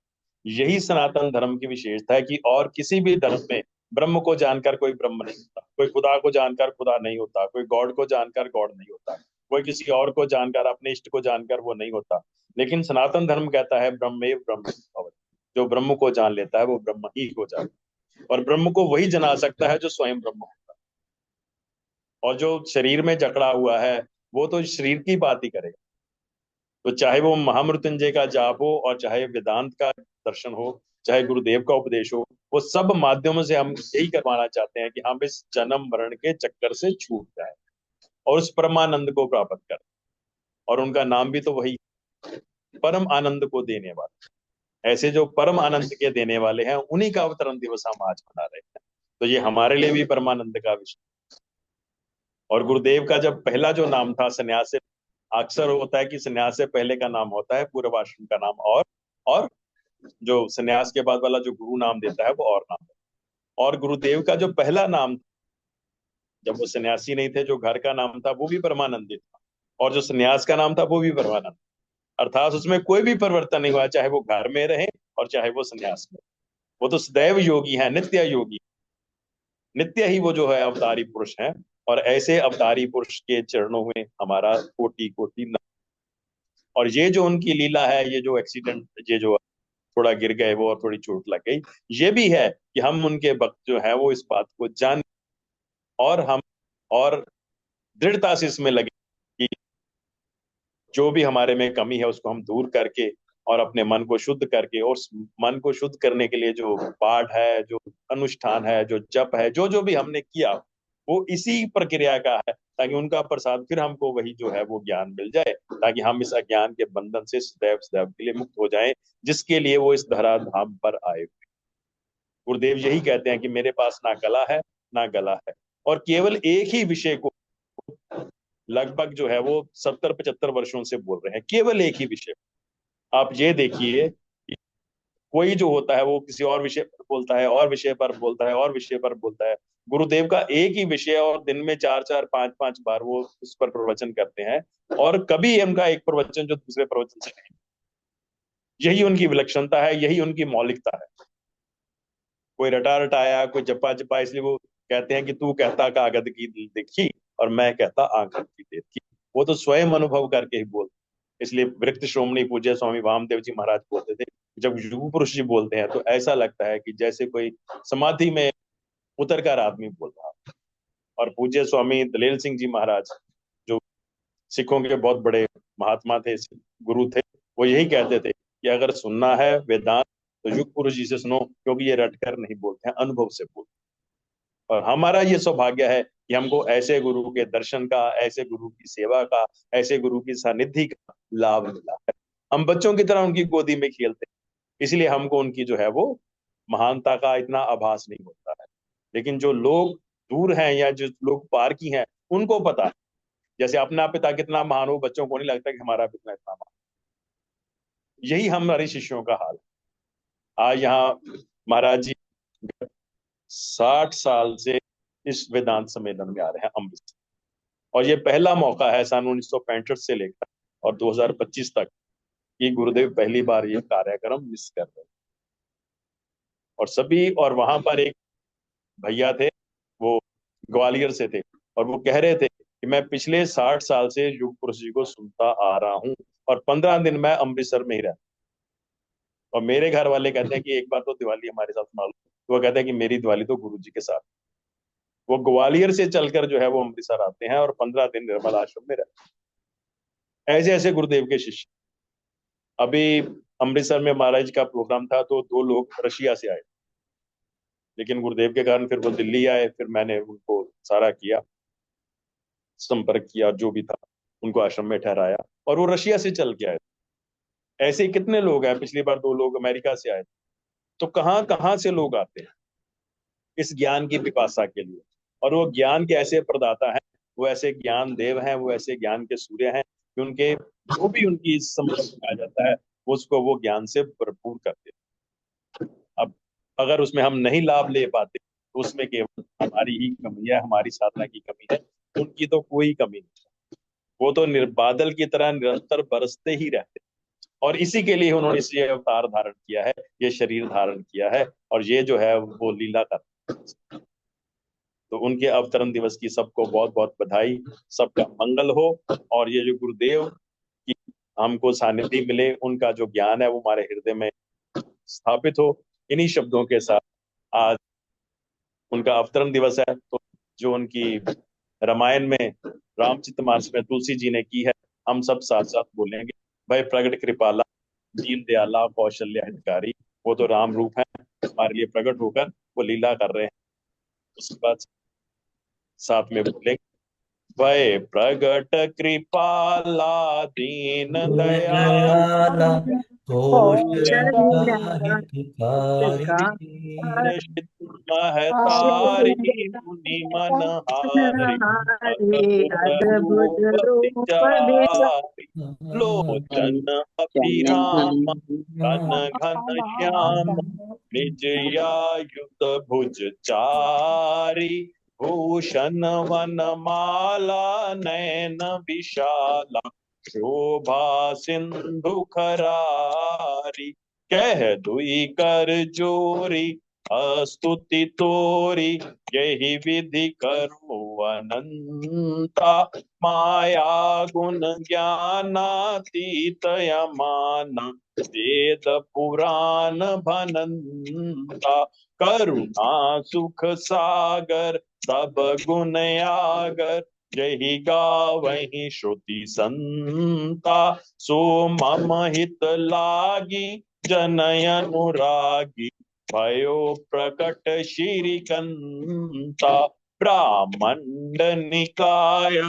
यही सनातन धर्म की विशेषता है कि और किसी भी धर्म में ब्रह्म को जानकर कोई ब्रह्म नहीं होता, कोई खुदा को जानकर खुदा नहीं होता, कोई गॉड को जानकर गॉड नहीं होता, कोई किसी और को जानकर, अपने इष्ट को जानकर वो नहीं होता। लेकिन सनातन धर्म कहता है ब्रह्मेव ब्रह्म भवति। जो ब्रह्म को जान लेता है वो ब्रह्म ही हो जाता है। और ब्रह्म को वही जना सकता है जो स्वयं ब्रह्म होता है। और जो शरीर में जकड़ा हुआ है वो तो शरीर की बात ही करेगा। तो चाहे वो महामृत्युंजय का जाप हो, और चाहे वेदांत का दर्शन हो, चाहे गुरुदेव का उपदेश हो, वो सब माध्यमों से हम यही करवाना चाहते हैं कि हम इस जन्म मरण के चक्कर से छूट जाए और उस परमानंद को प्राप्त करें। और उनका नाम भी तो वही, परम आनंद को देने वाले। ऐसे जो परम आनंद के देने वाले हैं उन्हीं का अवतरण दिवस हम आज मना रहे हैं। तो ये हमारे लिए भी परमानंद का विषय। और गुरुदेव का जब पहला जो नाम था सन्यास से, अक्सर होता है कि सन्यास से पहले का नाम होता है पूर्वाश्रम का नाम, और जो सन्यास के बाद वाला जो गुरु नाम देता है वो और नाम है। और गुरुदेव का जो पहला नाम, जब वो सन्यासी नहीं थे, जो घर का नाम था वो भी परमानंदित था, और जो सन्यास का नाम था वो भी परमानंद। अर्थात उसमें कोई भी परिवर्तन नहीं हुआ, चाहे वो घर में रहे और चाहे वो सन्यास में। वो तो सदैव योगी है, नित्य योगी, नित्य ही वो जो है अवतारी पुरुष है। और ऐसे अवतारी पुरुष के चरणों में हमारा कोटि कोटि। और ये जो उनकी लीला है, ये जो एक्सीडेंट, ये जो थोड़ा गिर गए वो और थोड़ी चोट लग गई। ये भी है कि हम उनके वक्त जो है वो इस बात को जान और हम और दृढ़ता से इसमें लगे कि जो भी हमारे में कमी है उसको हम दूर करके और अपने मन को शुद्ध करके, और उस मन को शुद्ध करने के लिए जो पाठ है, जो अनुष्ठान है, जो जप है, जो जो भी हमने किया वो इसी प्रक्रिया का है, ताकि उनका प्रसाद फिर हमको वही जो है वो ज्ञान मिल जाए, ताकि हम इस अज्ञान के बंधन से सदैव सदैव के लिए मुक्त हो जाएं, जिसके लिए वो इस धरा धाम पर आए हुए। गुरुदेव यही कहते हैं कि मेरे पास ना कला है ना गला है, और केवल एक ही विषय को लगभग जो है वो 70-75 वर्षों से बोल रहे हैं, केवल एक ही विषय। आप ये देखिए, कोई जो होता है वो किसी और विषय पर बोलता है, और विषय पर बोलता है, और विषय पर बोलता है। गुरुदेव का एक ही विषय और दिन में 4-4 5-5 बार वो उस पर प्रवचन करते हैं, और कभी उनका एक प्रवचन जो दूसरे प्रवचन से नहीं। यही उनकी विलक्षणता है, यही उनकी मौलिकता है। कोई रटा रटाया, कोई जपा जपा, इसलिए वो कहते हैं कि तू कहता कागद की दिल देखी और मैं कहता आंखों की देखी। वो तो स्वयं अनुभव करके ही बोलते। इसलिए वृत्त श्रोमणी पूज्य स्वामी वामदेव जी महाराज बोलते थे, जब युग पुरुष जी बोलते हैं तो ऐसा लगता है कि जैसे कोई समाधि में उतर कर आदमी बोल रहा। और पूज्य स्वामी दलेल सिंह जी महाराज जो सिखों के बहुत बड़े महात्मा थे, गुरु थे, वो यही कहते थे कि अगर सुनना है वेदांत तो युग पुरुष जी से सुनो, क्योंकि ये रटकर नहीं बोलते हैं, अनुभव से बोलते हैं। और हमारा ये सौभाग्य है कि हमको ऐसे गुरु के दर्शन का, ऐसे गुरु की सेवा का, ऐसे गुरु की सानिध्य का लाभ मिला है। हम बच्चों की तरह उनकी गोदी में खेलते हैं, इसलिए हमको उनकी जो है वो महानता का इतना आभास नहीं होता है। लेकिन जो लोग दूर हैं या जो लोग पार की हैं उनको पता है, जैसे अपना पिता कितना महान हो, बच्चों को नहीं लगता कि हमारा पिता इतना महान। यही हमारे शिष्यों का हाल है। आज यहाँ महाराज जी 60 साल से इस वेदांत सम्मेलन में आ रहे हैं अमृतसर, और ये पहला मौका है सन 1965 से लेकर और 2025 तक कि गुरुदेव पहली बार ये कार्यक्रम मिस कर रहे हैं। और सभी, और वहां पर एक भैया थे, वो ग्वालियर से थे, और वो कह रहे थे कि मैं पिछले 60 साल से युग पुरुष जी को सुनता आ रहा हूँ, और 15 दिन मैं अमृतसर में ही रहता। और मेरे घर वाले कहते हैं कि एक बार तो दिवाली हमारे साथ मना लो, तो वो कहते हैं कि मेरी दिवाली तो गुरु जी के साथ। वो ग्वालियर से चलकर जो है वो अमृतसर आते हैं और 15 दिन निर्मल आश्रम में रहते हैं। ऐसे ऐसे गुरुदेव के शिष्य। अभी अमृतसर में महाराज का प्रोग्राम था तो 2 लोग रशिया से आए, लेकिन गुरुदेव के कारण फिर वो दिल्ली आए। फिर मैंने उनको सारा किया, संपर्क किया, जो भी था उनको आश्रम में ठहराया, और वो रशिया से चल के आए। ऐसे कितने लोग हैं, पिछली बार 2 लोग अमेरिका से आए। तो कहाँ कहाँ से लोग आते हैं इस ज्ञान की पिपासा के लिए। और वो ज्ञान के ऐसे प्रदाता हैं, वो ऐसे ज्ञान देव हैं, वो ऐसे ज्ञान के सूर्य हैं कि उनके जो भी उनकी समझ में आ जाता है उसको वो ज्ञान से भरपूर करते हैं। अब अगर उसमें हम नहीं लाभ ले पाते तो उसमें केवल हमारी ही कमी है, हमारी साधना की कमी है। उनकी तो कोई कमी नहीं, वो तो बादल की तरह निरंतर बरसते ही रहते। और इसी के लिए उन्होंने ये अवतार धारण किया है, ये शरीर धारण किया है, और ये जो है वो लीला कर। तो उनके अवतरण दिवस की सबको बहुत बहुत बधाई, सबका मंगल हो। और ये जो गुरुदेव की हमको सानिध्य मिले, उनका जो ज्ञान है वो हमारे हृदय में स्थापित हो। इन्हीं शब्दों के साथ आज उनका अवतरण दिवस है, तो जो उनकी रामायण में रामचरितमानस में तुलसी जी ने की है, हम सब साथ साथ बोलेंगे, भाई प्रगट कृपाला दीन दयाला कौशल्य हितकारी। वो तो राम रूप है, हमारे लिए प्रकट होकर वो लीला कर रहे हैं। उसके बाद साथ में बोलेंगे, भय प्रगट कृपाला दीन दयाला कौशल्या का हितकारी महतारी मुनि मनहारी अद्भुत रूप विचारी लोचन अभिराम घन घन श्याम निज आयुध भुज चारी भूषण वन माला नयन विशाला शोभा सिंधु खरारी कह दुई कर जोरी स्तुति तोरी यही विधि करो अनंता माया गुण ज्ञानातीत यमाना वेद पुराण भनंता करुणा सुख सागर सब गुण आगर यही गावहि श्रुति संता सो मम हित लागी जनय अनुरागी भयो प्रकट श्रीकंता ब्राह्मण निकाय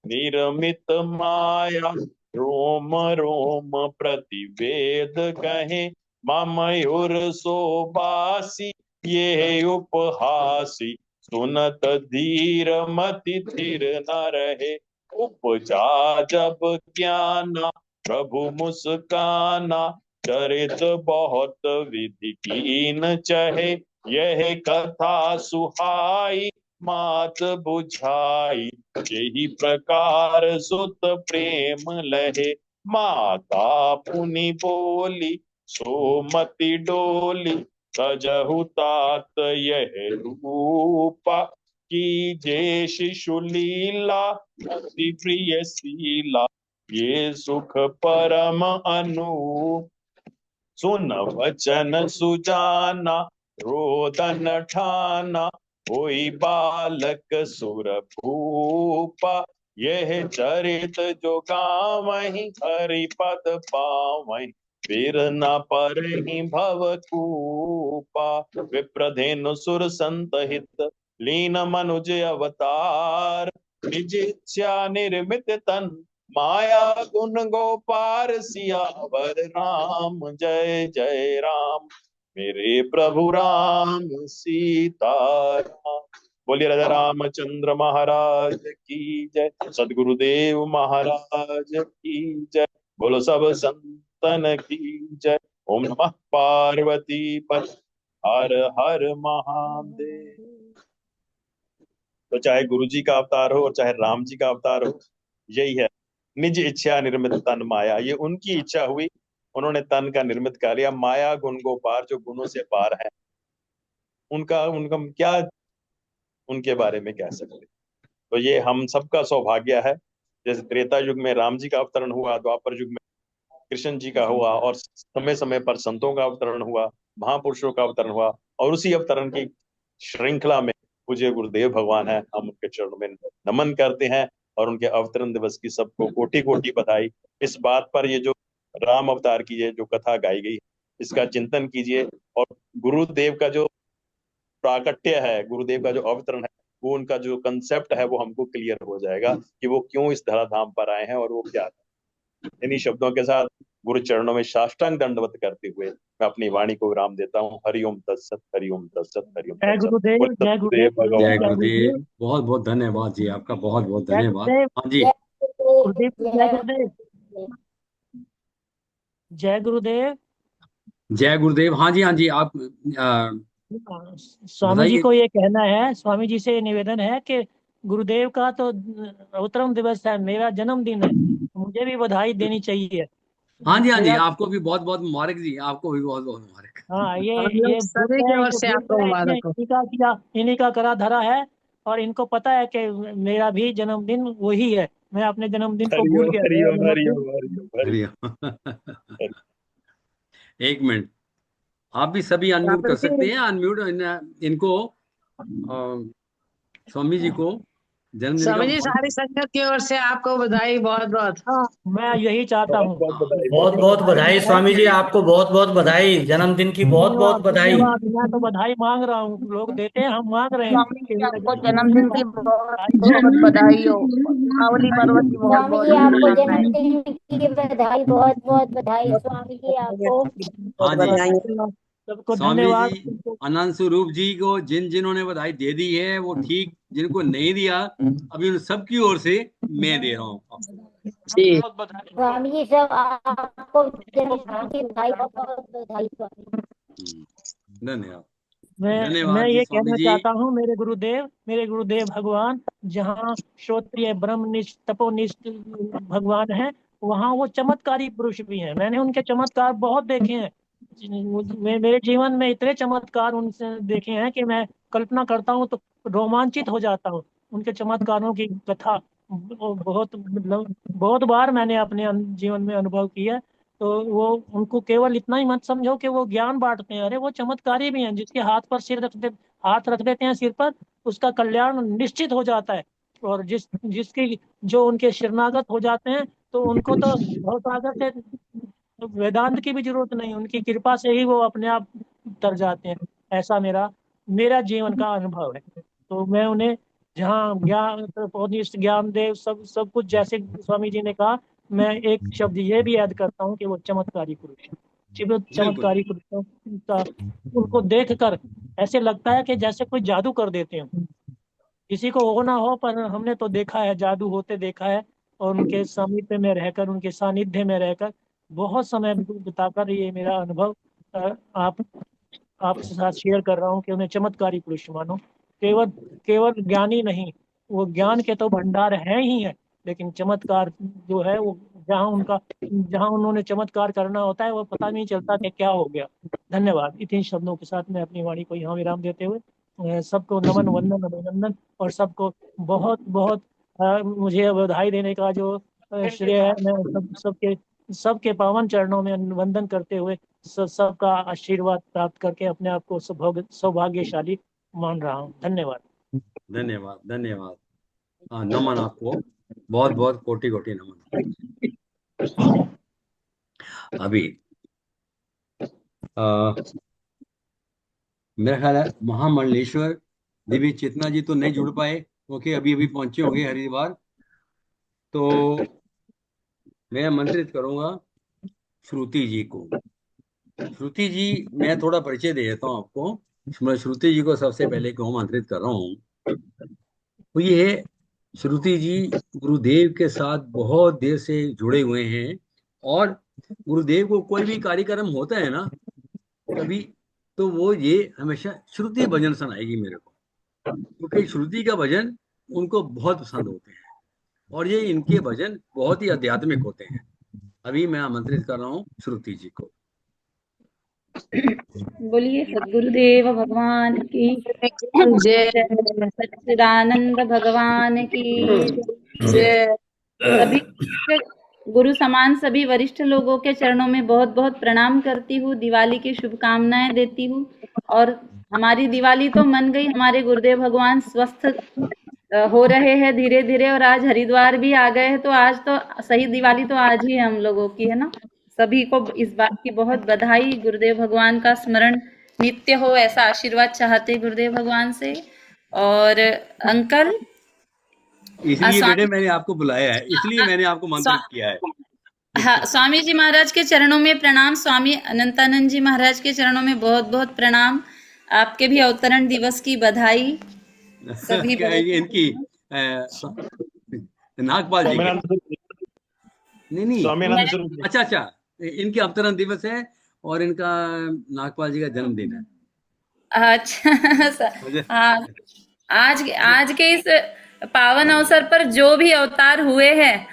निर्मित माया रोम रोम प्रतिवेद कहे ममयुर सोबासी ये उपहासी सुनत धीर मति थिर न रहे उपजा जब ज्ञाना प्रभु मुस्काना चरित बहुत विधि कीन चहे यह कथा सुहाई मात बुझाई यही प्रकार सुत प्रेम लहे माता पुनि बोली सोमति डोली सजहु तात यह रूपा की जे शिशु लीला अति प्रिय शीला ये सुख परम अनु सुन वचन सुजाना रोदन ठाना होई बालक सुर भूपा यह चरित जो गावहि हरि पद पावहि फिर न परहि भव कूपा विप्रधेनु सुर संतहित लीन मनुज अवतार निज इच्छा निर्मित तन माया गुण गोपार सियावर राम जय जय राम मेरे प्रभु राम सीताराम। बोलिए राजा रामचंद्र महाराज की जय, सदगुरुदेव महाराज की जय, बोलो सब संतन की जय। ओम नमः पार्वती पति हर हर महादेव। तो चाहे गुरु जी का अवतार हो और चाहे राम जी का अवतार हो, यही है निज इच्छा निर्मित तन माया। ये उनकी इच्छा हुई, उन्होंने तन का निर्मित कर लिया। माया गुण को पार, जो गुणों से पार है, उनका उनका क्या, उनके बारे में कह सकते। तो ये हम सबका सौभाग्य है। जैसे त्रेता युग में राम जी का अवतरण हुआ, द्वापर युग में कृष्ण जी का हुआ, और समय समय पर संतों का अवतरण हुआ, महापुरुषों का अवतरण हुआ, और उसी अवतरण की श्रृंखला में पूज्य गुरुदेव भगवान है। हम उनके चरणों में नमन करते हैं और उनके अवतरण दिवस की सबको कोटि कोटि बधाई। इस बात पर ये जो राम अवतार की ये जो कथा गाई गई, इसका चिंतन कीजिए, और गुरुदेव का जो प्राकट्य है, गुरुदेव का जो अवतरण है, वो उनका जो कंसेप्ट है वो हमको क्लियर हो जाएगा कि वो क्यों इस धराधाम पर आए हैं और वो क्या है। इन्हीं शब्दों के साथ गुरु चरणों में साष्टांग दंडवत करते हुए मैं अपनी वाणी को विराम देता हूँ। हरिओम तत्सत, हरिओम तत्सत, हरिओम जय तत्सत। गुरुदेव, बोल जय गुरुदेव, सतगुरुदेव भगवान। जय गुरुदेव, बहुत बहुत धन्यवाद जी आपका, बहुत बहुत जय धन्यवाद। गुरुदेव, हाँ जी, गुरुदेव जय गुरुदेव, जय गुरुदेव। जय गुरुदेव। हाँ जी, हाँ जी, आप स्वामी जी बताइए। को ये कहना है, स्वामी जी से ये निवेदन है कि गुरुदेव का तो अवतरण दिवस है, मेरा जन्मदिन है, मुझे भी बधाई देनी चाहिए। हाँ जी, हाँ जी, मेरा आपको भी बहुत बहुत मुबारक जी, आपको भी बहुत बहुत मुबारक। हाँ, हम ये लोग भूल सभी गए की हैं, ओर जो से भूल आपको गए, मुबारक हो। इन्हीं का किया, इन्हीं का करा धरा है, और इनको पता है कि मेरा भी जन्मदिन वही है। मैं अपने जन्मदिन को भूल हरिओम गया, मेरा हरिओम जन्मदिन हरिओम हरिओम हरिओम। हरिओम। एक मिनट, आप भी सभी अनम्यूट कर सकते हैं, अनम्यूट इनको स्वामी जी को जन्मदिन का स्वामी जी सारी संगत की ओर से आपको बधाई, बहुत बहुत। हाँ, मैं यही चाहता बहुत हूँ। बहुत बधाई, बहुत बहुत बधाई स्वामी जी, आपको बहुत बहुत बधाई, जन्मदिन की बहुत बहुत धन्यवाद, बधाई। धन्यवाद। मैं तो बधाई मांग रहा हूँ, लोग देते हैं, हम मांग रहे हैं स्वामी कि जी मेरा आपको जन्मदिन जन्मदिन की बहुत बहुत बधाई हो, दीपावली पर्व की बहुत स्वामी बहुत जी आपको शुभकामनाएं। जन्मदिन की बधाई, बहुत बहुत बधाई स्वामी जी आपको। हाँ जी, सबको स्वामी धन्यवाद। जी अनंत स्वरूप जी को जिन्होंने बधाई दे दी है वो ठीक, जिनको नहीं दिया अभी उन सबकी ओर से मैं दे रहा हूँ। जी बहुत बधाई। स्वामी जी सब आपको जन्मदिन की बधाई, बहुत बहुत बधाई स्वामी जी। धन्यवाद, मैं धन्यवाद जी ये स्वामी कहना जी। चाहता हूँ, मेरे गुरुदेव भगवान जहाँ श्रोत्रिय ब्रह्मनिष्ठ तपोनिष्ठ भगवान है, वहाँ वो चमत्कारी पुरुष भी हैं। मैंने उनके चमत्कार बहुत देखे हैं। मेरे जीवन में इतने चमत्कार उनसे देखे हैं कि मैं कल्पना करता हूँ तो रोमांचित हो जाता हूँ। उनके चमत्कारों की कथा बहुत मतलब बहुत बार मैंने अपने जीवन में अनुभव किया है। तो वो उनको केवल इतना ही मत समझो कि वो ज्ञान बांटते हैं, अरे वो चमत्कारी भी हैं। जिसके हाथ रख देते हैं सिर पर, उसका कल्याण निश्चित हो जाता है। और जिसकी जो उनके शरणागत हो जाते हैं, तो उनको तो भवसागर से वेदांत की भी जरूरत नहीं, उनकी कृपा से ही वो अपने आप तर जाते हैं। ऐसा मेरा मेरा जीवन का अनुभव है। तो मैं उन्हें जहाँ ज्ञान उपनिषद ज्ञानदेव सब सब कुछ जैसे स्वामी जी ने कहा, मैं एक शब्द ये भी ऐड करता हूँ कि वो चमत्कारी पुरुष हैं। बिल्कुल। चमत्कारी पुरुषों का उनको देख कर ऐसे लगता है कि जैसे कोई जादू कर देते हैं। किसी को हो ना हो, पर हमने तो देखा है, जादू होते देखा है। और उनके सामीप्य में रहकर, उनके सानिध्य में रहकर बहुत समय बिताकर ये मेरा अनुभव आप आपके साथ शेयर कर रहा हूँ कि उन्हें चमत्कारी पुरुष मानो। केवल केवल ज्ञानी नहीं, वो ज्ञान के तो भंडार हैं ही हैं, लेकिन चमत्कार जो है वो जहाँ उन्होंने चमत्कार करना होता है, वो पता नहीं चलता कि क्या हो गया। धन्यवाद। इतने शब्दों के साथ मैं अपनी वाणी को यहाँ विराम देते हुए सबको नमन वंदन अभिनंदन, और सबको बहुत बहुत मुझे बधाई देने का जो श्रेय है, मैं सबके सबके पावन चरणों में वंदन करते हुए सबका आशीर्वाद प्राप्त करके अपने आप को सौभाग्यशाली मान रहा हूँ। धन्यवाद। धन्यवाद, धन्यवाद। हाँ, नमन आपको, बहुत बहुत कोटि कोटि नमन। अभी मेरा ख्याल है महामंडलेश्वर देवी चेतना जी तो नहीं जुड़ पाए, क्योंकि अभी अभी पहुंचे होंगे हरिद्वार। तो मैं आमंत्रित करूंगा श्रुति जी को। श्रुति जी, मैं थोड़ा परिचय दे देता हूँ आपको। मैं श्रुति जी को सबसे पहले क्यों आमंत्रित कर रहा हूँ, तो ये श्रुति जी गुरुदेव के साथ बहुत देर से जुड़े हुए हैं। और गुरुदेव को कोई भी कार्यक्रम होता है ना कभी, तो वो ये हमेशा श्रुति भजन सुनाएगी मेरे को, क्योंकि श्रुति का भजन उनको बहुत पसंद होते हैं और ये इनके भजन बहुत ही आध्यात्मिक होते हैं। अभी मैं आमंत्रित कर रहा हूँ श्रुति जी को। बोलिए सद्गुरुदेव भगवान की जय सच्चिदानंद भगवान की जय। सभी गुरु समान सभी वरिष्ठ लोगों के चरणों में बहुत बहुत प्रणाम करती हूँ। दिवाली की शुभकामनाएं देती हूँ। और हमारी दिवाली तो मन गई, हमारे गुरुदेव भगवान स्वस्थ हो रहे हैं धीरे धीरे, और आज हरिद्वार भी आ गए हैं। तो आज तो सही दिवाली तो आज ही हम लोगों की है ना। सभी को इस बात की बहुत बधाई। गुरुदेव भगवान का स्मरण नित्य हो, ऐसा आशीर्वाद चाहते गुरुदेव भगवान से। और अंकल, इसलिए बेटे मैंने आपको बुलाया है, इसलिए मैंने आपको आमंत्रित किया है। हाँ, स्वामी जी महाराज के चरणों में प्रणाम। स्वामी अनंतानंद जी महाराज के चरणों में बहुत बहुत प्रणाम। आपके भी अवतरण दिवस की बधाई। सभी इनकी नागपाल जी नहीं, अच्छा, इनके अवतरण दिवस है और इनका नागपाल जी का जन्मदिन है। अच्छा, हाँ, आज के इस पावन अवसर पर जो भी अवतार हुए हैं,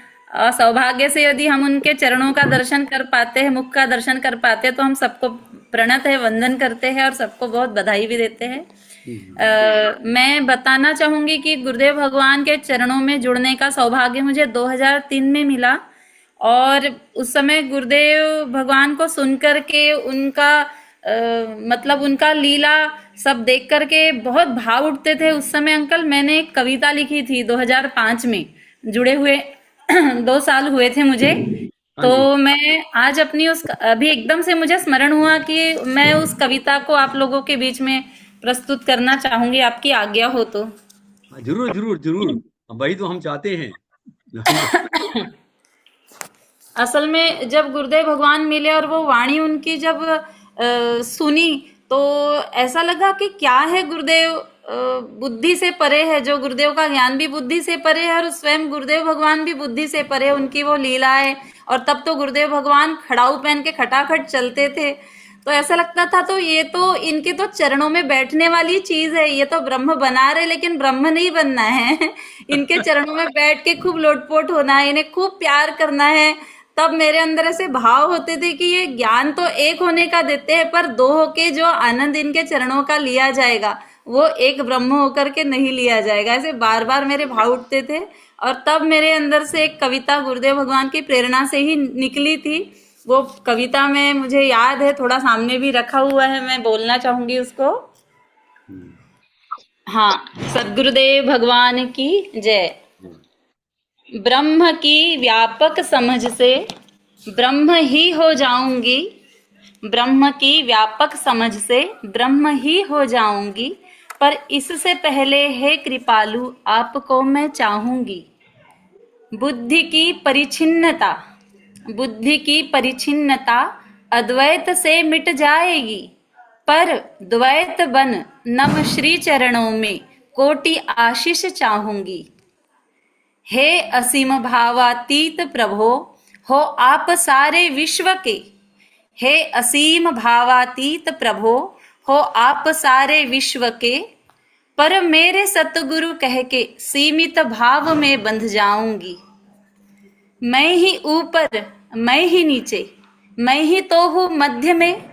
सौभाग्य से यदि हम उनके चरणों का दर्शन कर पाते हैं, मुख का दर्शन कर पाते हैं, तो हम सबको प्रणत है, वंदन करते हैं और सबको बहुत बधाई भी देते हैं। मैं बताना चाहूंगी कि गुरुदेव भगवान के चरणों में जुड़ने का सौभाग्य मुझे 2003 में मिला। और उस समय गुरुदेव भगवान को सुन करके उनका मतलब उनका लीला सब देख करके बहुत भाव उठते थे। उस समय अंकल मैंने एक कविता लिखी थी 2005 में, जुड़े हुए 2 साल हुए थे मुझे। तो मैं आज अपनी अभी एकदम से मुझे स्मरण हुआ कि मैं उस कविता को आप लोगों के बीच में प्रस्तुत करना चाहूंगी, आपकी आज्ञा हो तो। जरूर जरूर जरूर, वही तो हम चाहते हैं। असल में जब गुरुदेव भगवान मिले और वो वाणी उनकी जब सुनी, तो ऐसा लगा कि क्या है गुरुदेव बुद्धि से परे है। जो गुरुदेव का ज्ञान भी बुद्धि से परे है और स्वयं गुरुदेव भगवान भी बुद्धि से परे, उनकी वो लीला है। और तब तो गुरुदेव भगवान खड़ाऊ पहन के खटाखट चलते थे। तो ऐसा लगता था तो ये तो इनके तो चरणों में बैठने वाली चीज है, ये तो ब्रह्म बना रहे, लेकिन ब्रह्म नहीं बनना है। इनके चरणों में बैठ के खूब लोटपोट होना है, इन्हें खूब प्यार करना है। तब मेरे अंदर ऐसे भाव होते थे कि ये ज्ञान तो एक होने का देते हैं, पर 2 होके जो आनंद इनके चरणों का लिया जाएगा वो एक ब्रह्म होकर के नहीं लिया जाएगा। ऐसे बार बार मेरे भाव उठते थे और तब मेरे अंदर से एक कविता गुरुदेव भगवान की प्रेरणा से ही निकली थी। वो कविता में मुझे याद है, थोड़ा सामने भी रखा हुआ है, मैं बोलना चाहूंगी उसको। हाँ, सद्गुरुदेव भगवान की जय। ब्रह्म की व्यापक समझ से ब्रह्म ही हो जाऊंगी, ब्रह्म की व्यापक समझ से ब्रह्म ही हो जाऊंगी, पर इससे पहले हे कृपालु आपको मैं चाहूंगी। बुद्धि की परिच्छिन्नता, बुद्धि की परिच्छिन्नता अद्वैत से मिट जाएगी, पर द्वैत बन नम श्री चरणों में कोटि आशीष चाहूंगी। हे असीम भावातीत प्रभो हो आप सारे विश्व के, हे असीम भावातीत प्रभो हो आप सारे विश्व के, पर मेरे सतगुरु कह के सीमित भाव में बंध जाऊंगी। मैं ही ऊपर मैं ही नीचे, मैं ही तो हूँ मध्य में,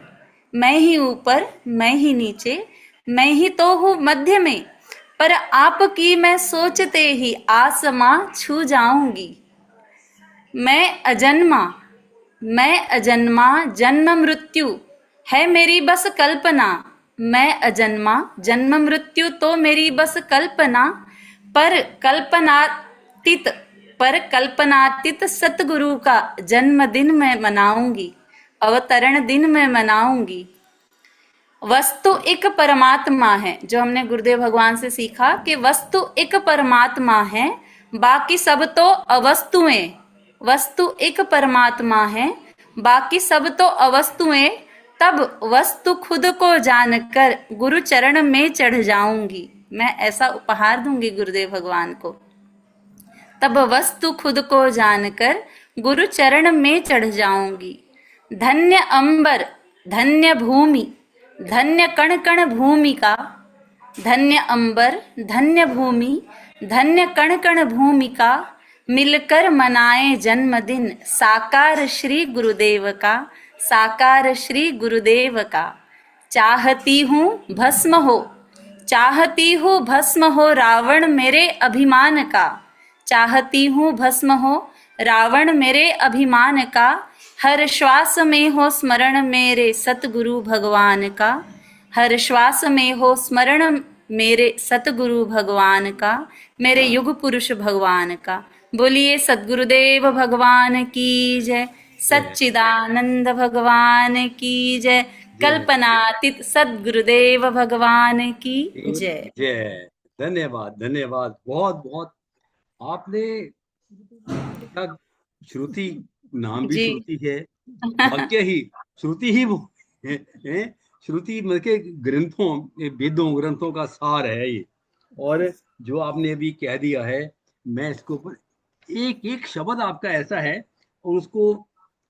मैं ही ऊपर मैं ही नीचे, मैं ही तो हूँ मध्य में, पर आपकी मैं सोचते ही आसमां छू जाऊंगी। मैं अजन्मा जन्म मृत्यु है मेरी बस कल्पना, मैं अजन्मा जन्म मृत्यु तो मेरी बस कल्पना, पर कल्पनातीत सतगुरु का जन्मदिन मैं मनाऊंगी, अवतरण दिन मैं मनाऊंगी। वस्तु एक परमात्मा है, जो हमने गुरुदेव भगवान से सीखा कि वस्तु एक परमात्मा है, बाकी सब तो अवस्तुएं। वस्तु एक परमात्मा है, बाकी सब तो अवस्तुएं, तब वस्तु खुद को जानकर गुरु चरण में चढ़ जाऊंगी। मैं ऐसा उपहार दूंगी गुरुदेव भगवान को। तब वस्तु खुद को जानकर गुरु चरण में चढ़ जाऊंगी। धन्य अंबर धन्य भूमि धन्य कण कण भूमि का, धन्य अंबर धन्य भूमि धन्य कण कण भूमि का, मिलकर मनाए जन्मदिन साकार श्री गुरुदेव का, साकार श्री गुरुदेव का। चाहती हूँ भस्म हो रावण मेरे अभिमान का, चाहती हूँ भस्म हो रावण मेरे अभिमान का, हर श्वास में हो स्मरण मेरे सतगुरु भगवान का, हर श्वास में हो स्मरण मेरे सतगुरु भगवान का, मेरे युग पुरुष भगवान का। बोलिए सद्गुरुदेव भगवान की जय, सच्चिदानंद भगवान की जय, कल्पनातीत सद्गुरुदेव भगवान की जय। जय। धन्यवाद धन्यवाद, बहुत बहुत। आपने श्रुति, नाम भी जी। श्रुति है, वाक्य ही श्रुति ही वो है। श्रुति मतलब के ग्रंथों, वेदों ग्रंथों का सार है ये। और जो आपने अभी कह दिया है, मैं इसके ऊपर एक एक शब्द आपका ऐसा है, और उसको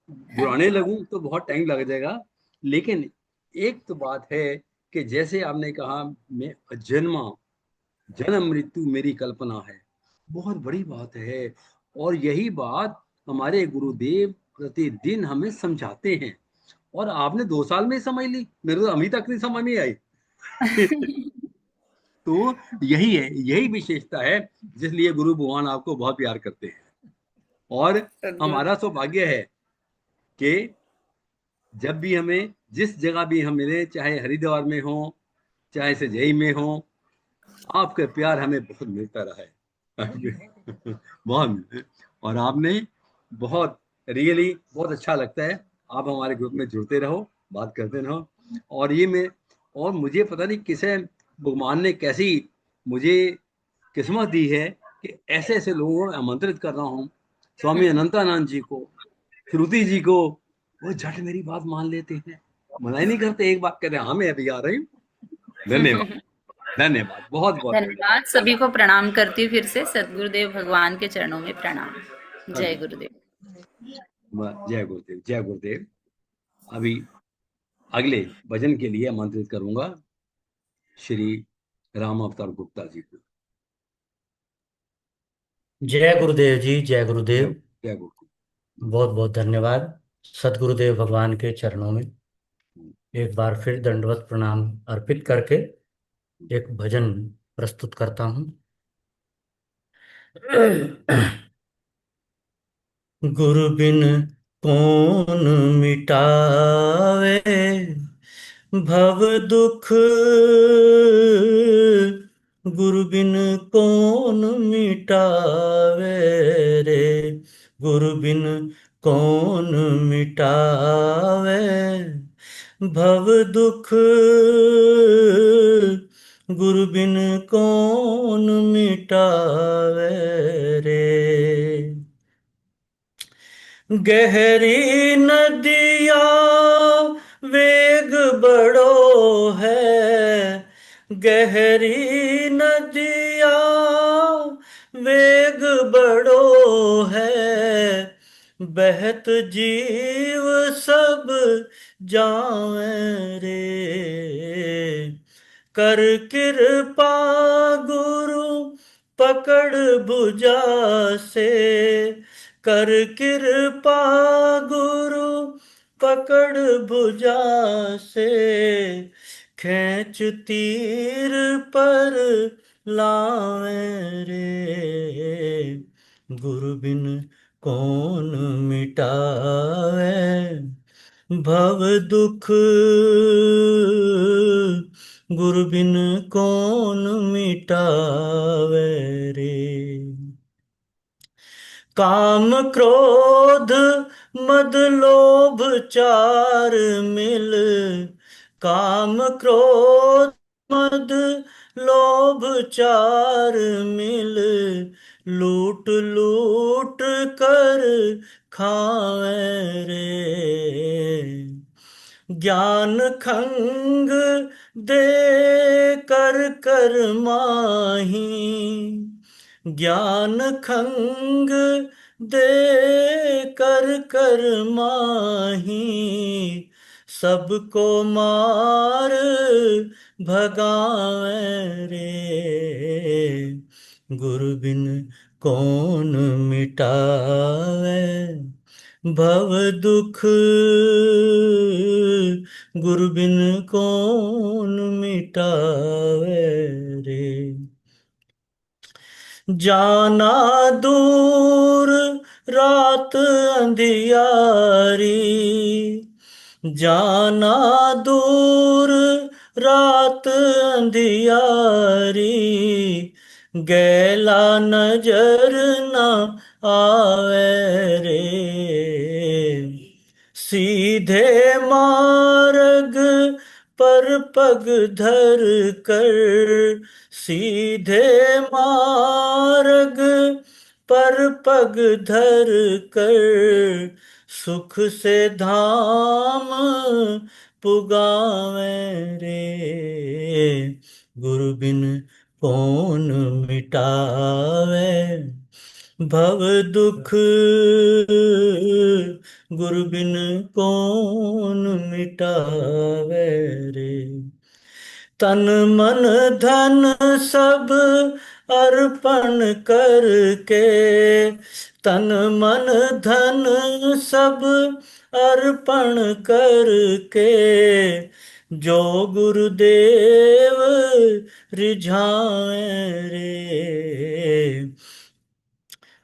दोहराने लगूं तो बहुत टाइम लग जाएगा। लेकिन एक तो बात है कि जैसे आपने कहा, मैं जन्मा जन्म मृत्यु मेरी कल्पना है, बहुत बड़ी बात है। और यही बात हमारे गुरुदेव प्रतिदिन हमें समझाते हैं, और आपने 2 साल में समझ ली, मेरे तो अभी तक नहीं समझ में आई। तो यही है, यही विशेषता है, जिसलिए गुरु भगवान आपको बहुत प्यार करते हैं। और हमारा सौभाग्य है कि जब भी हमें जिस जगह भी हम मिले, चाहे हरिद्वार में हो चाहे सजई में हो, आपका प्यार हमें बहुत मिलता रहा है। बहुत। और आपने बहुत रियली बहुत अच्छा लगता है। आप हमारे ग्रुप में जुड़ते रहो, बात करते रहो। और ये और मुझे पता नहीं किसे भगवान ने कैसी मुझे किस्मत दी है कि ऐसे ऐसे लोगों को आमंत्रित कर रहा हूँ। स्वामी अनंतानंद जी को, श्रुति जी को, वो झट मेरी बात मान लेते हैं, मना ही नहीं करते, एक बात कहते हैं हाँ मैं अभी आ रही हूँ। धन्यवाद धन्यवाद, बहुत बहुत धन्यवाद। सभी को प्रणाम करती हूँ फिर से, सद्गुरुदेव भगवान के चरणों में प्रणाम। जय गुरुदेव। जय गुरुदेव, जय गुरुदेव। अभी अगले भजन के लिए आमंत्रित करूंगा श्री राम अवतार गुप्ता जी को। जय गुरुदेव जी, जय गुरुदेव। जय गुरुदेव। बहुत बहुत धन्यवाद। सद्गुरुदेव भगवान के चरणों में एक बार फिर दंडवत प्रणाम अर्पित करके एक भजन प्रस्तुत करता हूँ। गुरु बिन कौन मिटावे भव दुख, गुरु बिन कौन मिटावे रे, गुरु बिन कौन मिटावे भव दुख, गुरु बिन कौन मिटावे रे। गहरी नदिया वेग बड़ो है, गहरी नदिया वेग बड़ो है, बहत जीव सब जावें रे। कर कृपा गुरु पकड़ भुजा से, कर कृपा गुरु पकड़ भुजा से, खींच तीर पर लावें रे। गुरु बिन कौन मिटावे भव दुख, गुरु बिन कौन मिटावे रे। काम क्रोध मद लोभ चार मिल, काम क्रोध मद लोभ चार मिल, लूट लूट कर खावे रे। ज्ञान खंग दे कर कर माही, ज्ञान खंग दे कर कर माही, सबको मार भगावे रे। गुरु बिन कौन मिटावे भव दुख, गुरु बिन कौन मिटावे रे। जाना दूर रात अंधियारी, जाना दूर रात अंधियारी, गैला नजर न आवे रे। सीधे मार्ग पर पग धर कर, सीधे मार्ग पर पग धर कर, सुख से धाम पुगावें रे। गुरु बिन कौन मिटावे भव दुख, गुरु बिन कौन मिटावे रे। तन मन धन सब अर्पण करके, तन मन धन सब अर्पण करके, जो गुरुदेव रिझाएं रे।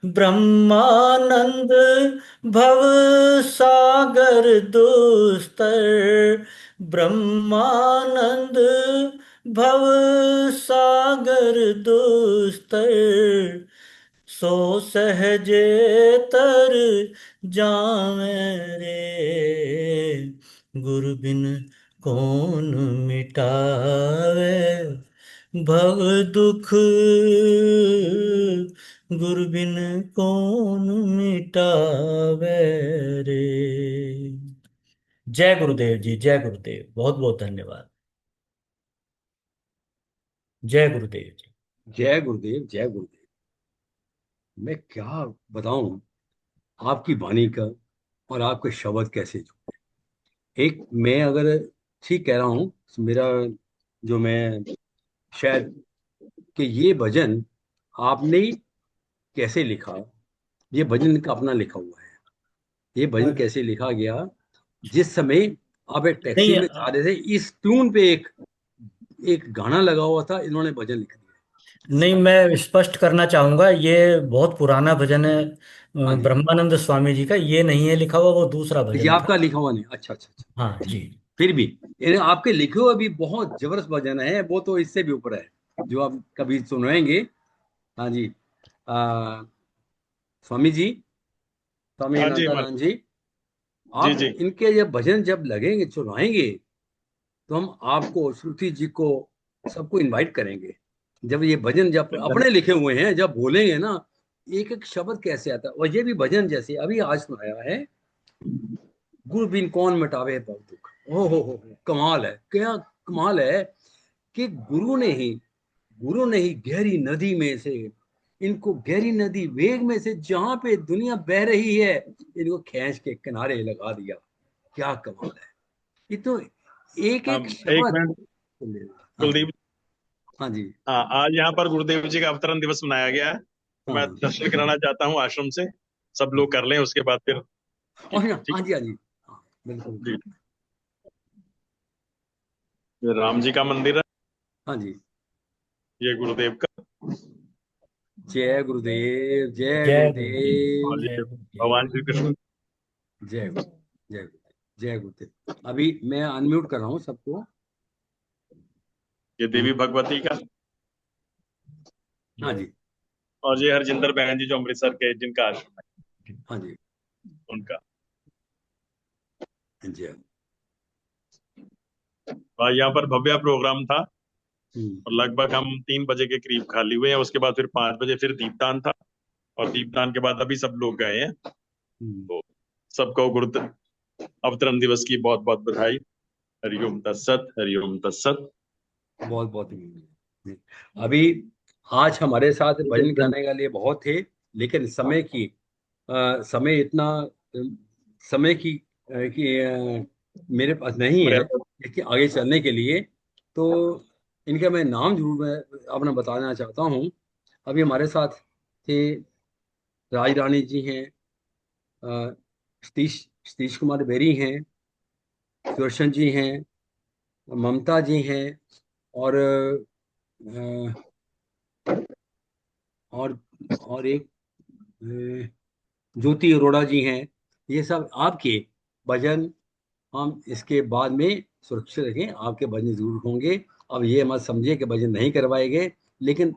ब्रह्मानंद भव सागर दुस्तर, ब्रह्मानंद भव सागर दुस्तर, सो सहजे तर जावें रे। गुरु बिन कौन मिटावे भव दुख, गुरु बिन कौन मिटावे रे। जय गुरुदेव जी, जय गुरुदेव, बहुत बहुत धन्यवाद। जय गुरुदेव जी। जय गुरुदेव, जय गुरुदेव। मैं क्या बताऊं आपकी वाणी का और आपके शब्द कैसे जुड़े। एक मैं अगर ठीक कह रहा हूं, मेरा जो मैं शायद कि ये भजन आपने ही कैसे लिखा, ये भजन का अपना लिखा हुआ है। ये भजन कैसे लिखा गया, जिस समय आप एक टैक्सी नहीं, में जा रहे थे, इस ट्यून पे एक एक गाना लगा हुआ था, इन्होंने भजन लिख दिया। नहीं, मैं स्पष्ट करना चाहूंगा, ये बहुत पुराना भजन है हाँ जी, ब्रह्मानंद स्वामी जी का। ये नहीं है लिखा हुआ, वो दूसरा ये भजन था। आपका लिखा हुआ नहीं? अच्छा अच्छा अच्छा। हाँ जी। फिर भी ये आपके लिखे हुए भी बहुत जबरदस्त भजन है, वो तो इससे भी ऊपर है, जो आप कभी सुनाएंगे। हाँ जी। आ, स्वामी जी, स्वामी हाँ जी अनंतानंद जी, जी आप जी। इनके जब भजन जब लगेंगे सुनाएंगे, तो हम आपको, श्रुति जी को, सबको इनवाइट करेंगे। जब ये भजन जब अपने लिखे हुए हैं जब बोलेंगे ना, एक एक शब्द कैसे आता है। और ये भी भजन जैसे अभी आज सुनाया है, गुरु बिन कौन मिटावे भव दुख। हो, कमाल है, क्या कमाल है कि गुरु ने ही गहरी नदी में से, इनको गहरी नदी वेग में से, जहां पे दुनिया बह रही है, इनको खींच के किनारे लगा दिया। क्या कमाल है। ये तो एक हम एक एक शब्द। मिनट हाँ जी, कुलदीप। हाँ जी, हाँ, आज यहाँ पर गुरुदेव जी का अवतरण दिवस मनाया गया है, तो मैं हाँ दर्शन कराना चाहता हूँ आश्रम से। सब लोग कर लें, उसके बाद फिर और ठीक हाँ है जी, हाँ जी, हाँ बिल्कुल। जी। ये राम जी का मंदिर है, हाँ जी, ये गुरुदेव का, जय गुरुदेव, जय जय गुरुदेव। और गुरुदेव, ये जय गुरुदेव। भगवान श्री कृष्ण। जय गुरुदेव, जय गुरुदेव, जय गुरुदेव। अभी मैं अनम्यूट कर रहा हूँ सबको। ये देवी भगवती का, हाँ जी, और ये हरजिंदर बहन जी जो अमृतसर के, जिनका आश्रम हाँ जी, है उनका। जय। और यहाँ पर भव्य प्रोग्राम था, हम्म, और लगभग हम 3 बजे के करीब खाली हुए हैं। उसके बाद फिर 5 बजे फिर दीपदान था, और दीपदान के बाद अभी सब लोग गए हैं। हम्म, तो सबको गुरु अवतरण दिवस की बहुत बहुत बधाई। हरिओम तत्सत, हरिओम तत्सत। बहुत बहुत अभी आज हमारे साथ भजन गाने के लिए बहुत थे, लेकिन समय इतना समय मेरे पास नहीं है इसके आगे चलने के लिए। तो इनका मैं नाम जरूर मैं अपना बताना चाहता हूँ। अभी हमारे साथ थे, राज रानी जी हैं, अ, सतीश सतीश कुमार बेरी हैं, सुदर्शन जी हैं, ममता जी हैं, और अ, और और एक ज्योति अरोड़ा जी हैं। ये सब आपके भजन हम इसके बाद में सुरक्षित रखें, आपके भजन जरूर होंगे। अब ये मत समझिए कि भजन नहीं करवाए गए, लेकिन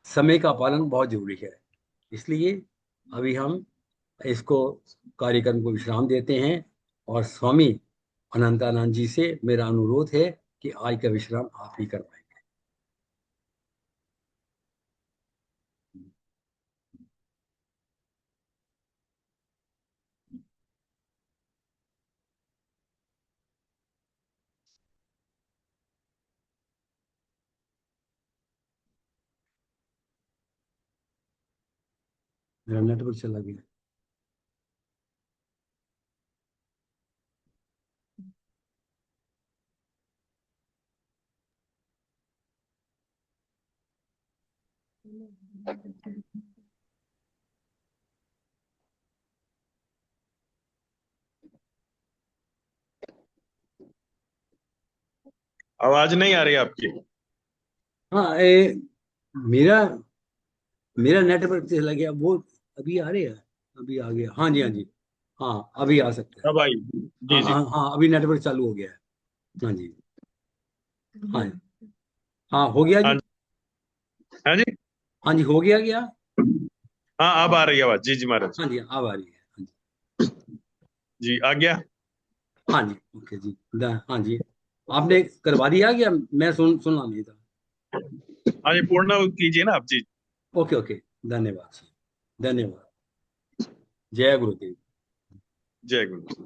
समय का पालन बहुत जरूरी है। इसलिए अभी हम इसको कार्यक्रम को विश्राम देते हैं, और स्वामी अनंतानंद जी से मेरा अनुरोध है कि आज का विश्राम आप ही करवाएं। मेरा नेटवर्क चला गया। आवाज नहीं आ रही आपकी। हाँ, मेरा मेरा नेटवर्क चला गया वो। अभी आ रहे हैं? अभी आ गया, हाँ जी, हाँ जी, हाँ अभी आ सकता है। अब आई? हाँ जी जी। हाँ हाँ, अभी नेटवर्क चालू हो गया है। हाँ जी, हाँ, हाँ हो गया हाँ जी। हाँ जी। हाँ जी, हो गया क्या? हाँ, अब आ रही है आवाज। जी जी महाराज। हाँ जी, अब आ रही है। हाँ जी, जी, आ गया। हाँ जी, ओके जी। हाँ जी, आपने करवा दिया क्या? मैं सुनना नहीं था। हाँ, ये पूर्ण कीजिए ना आप। जी। ओके ओके, धन्यवाद जी, धन्यवाद। जय गुरुदेव। जय गुरु।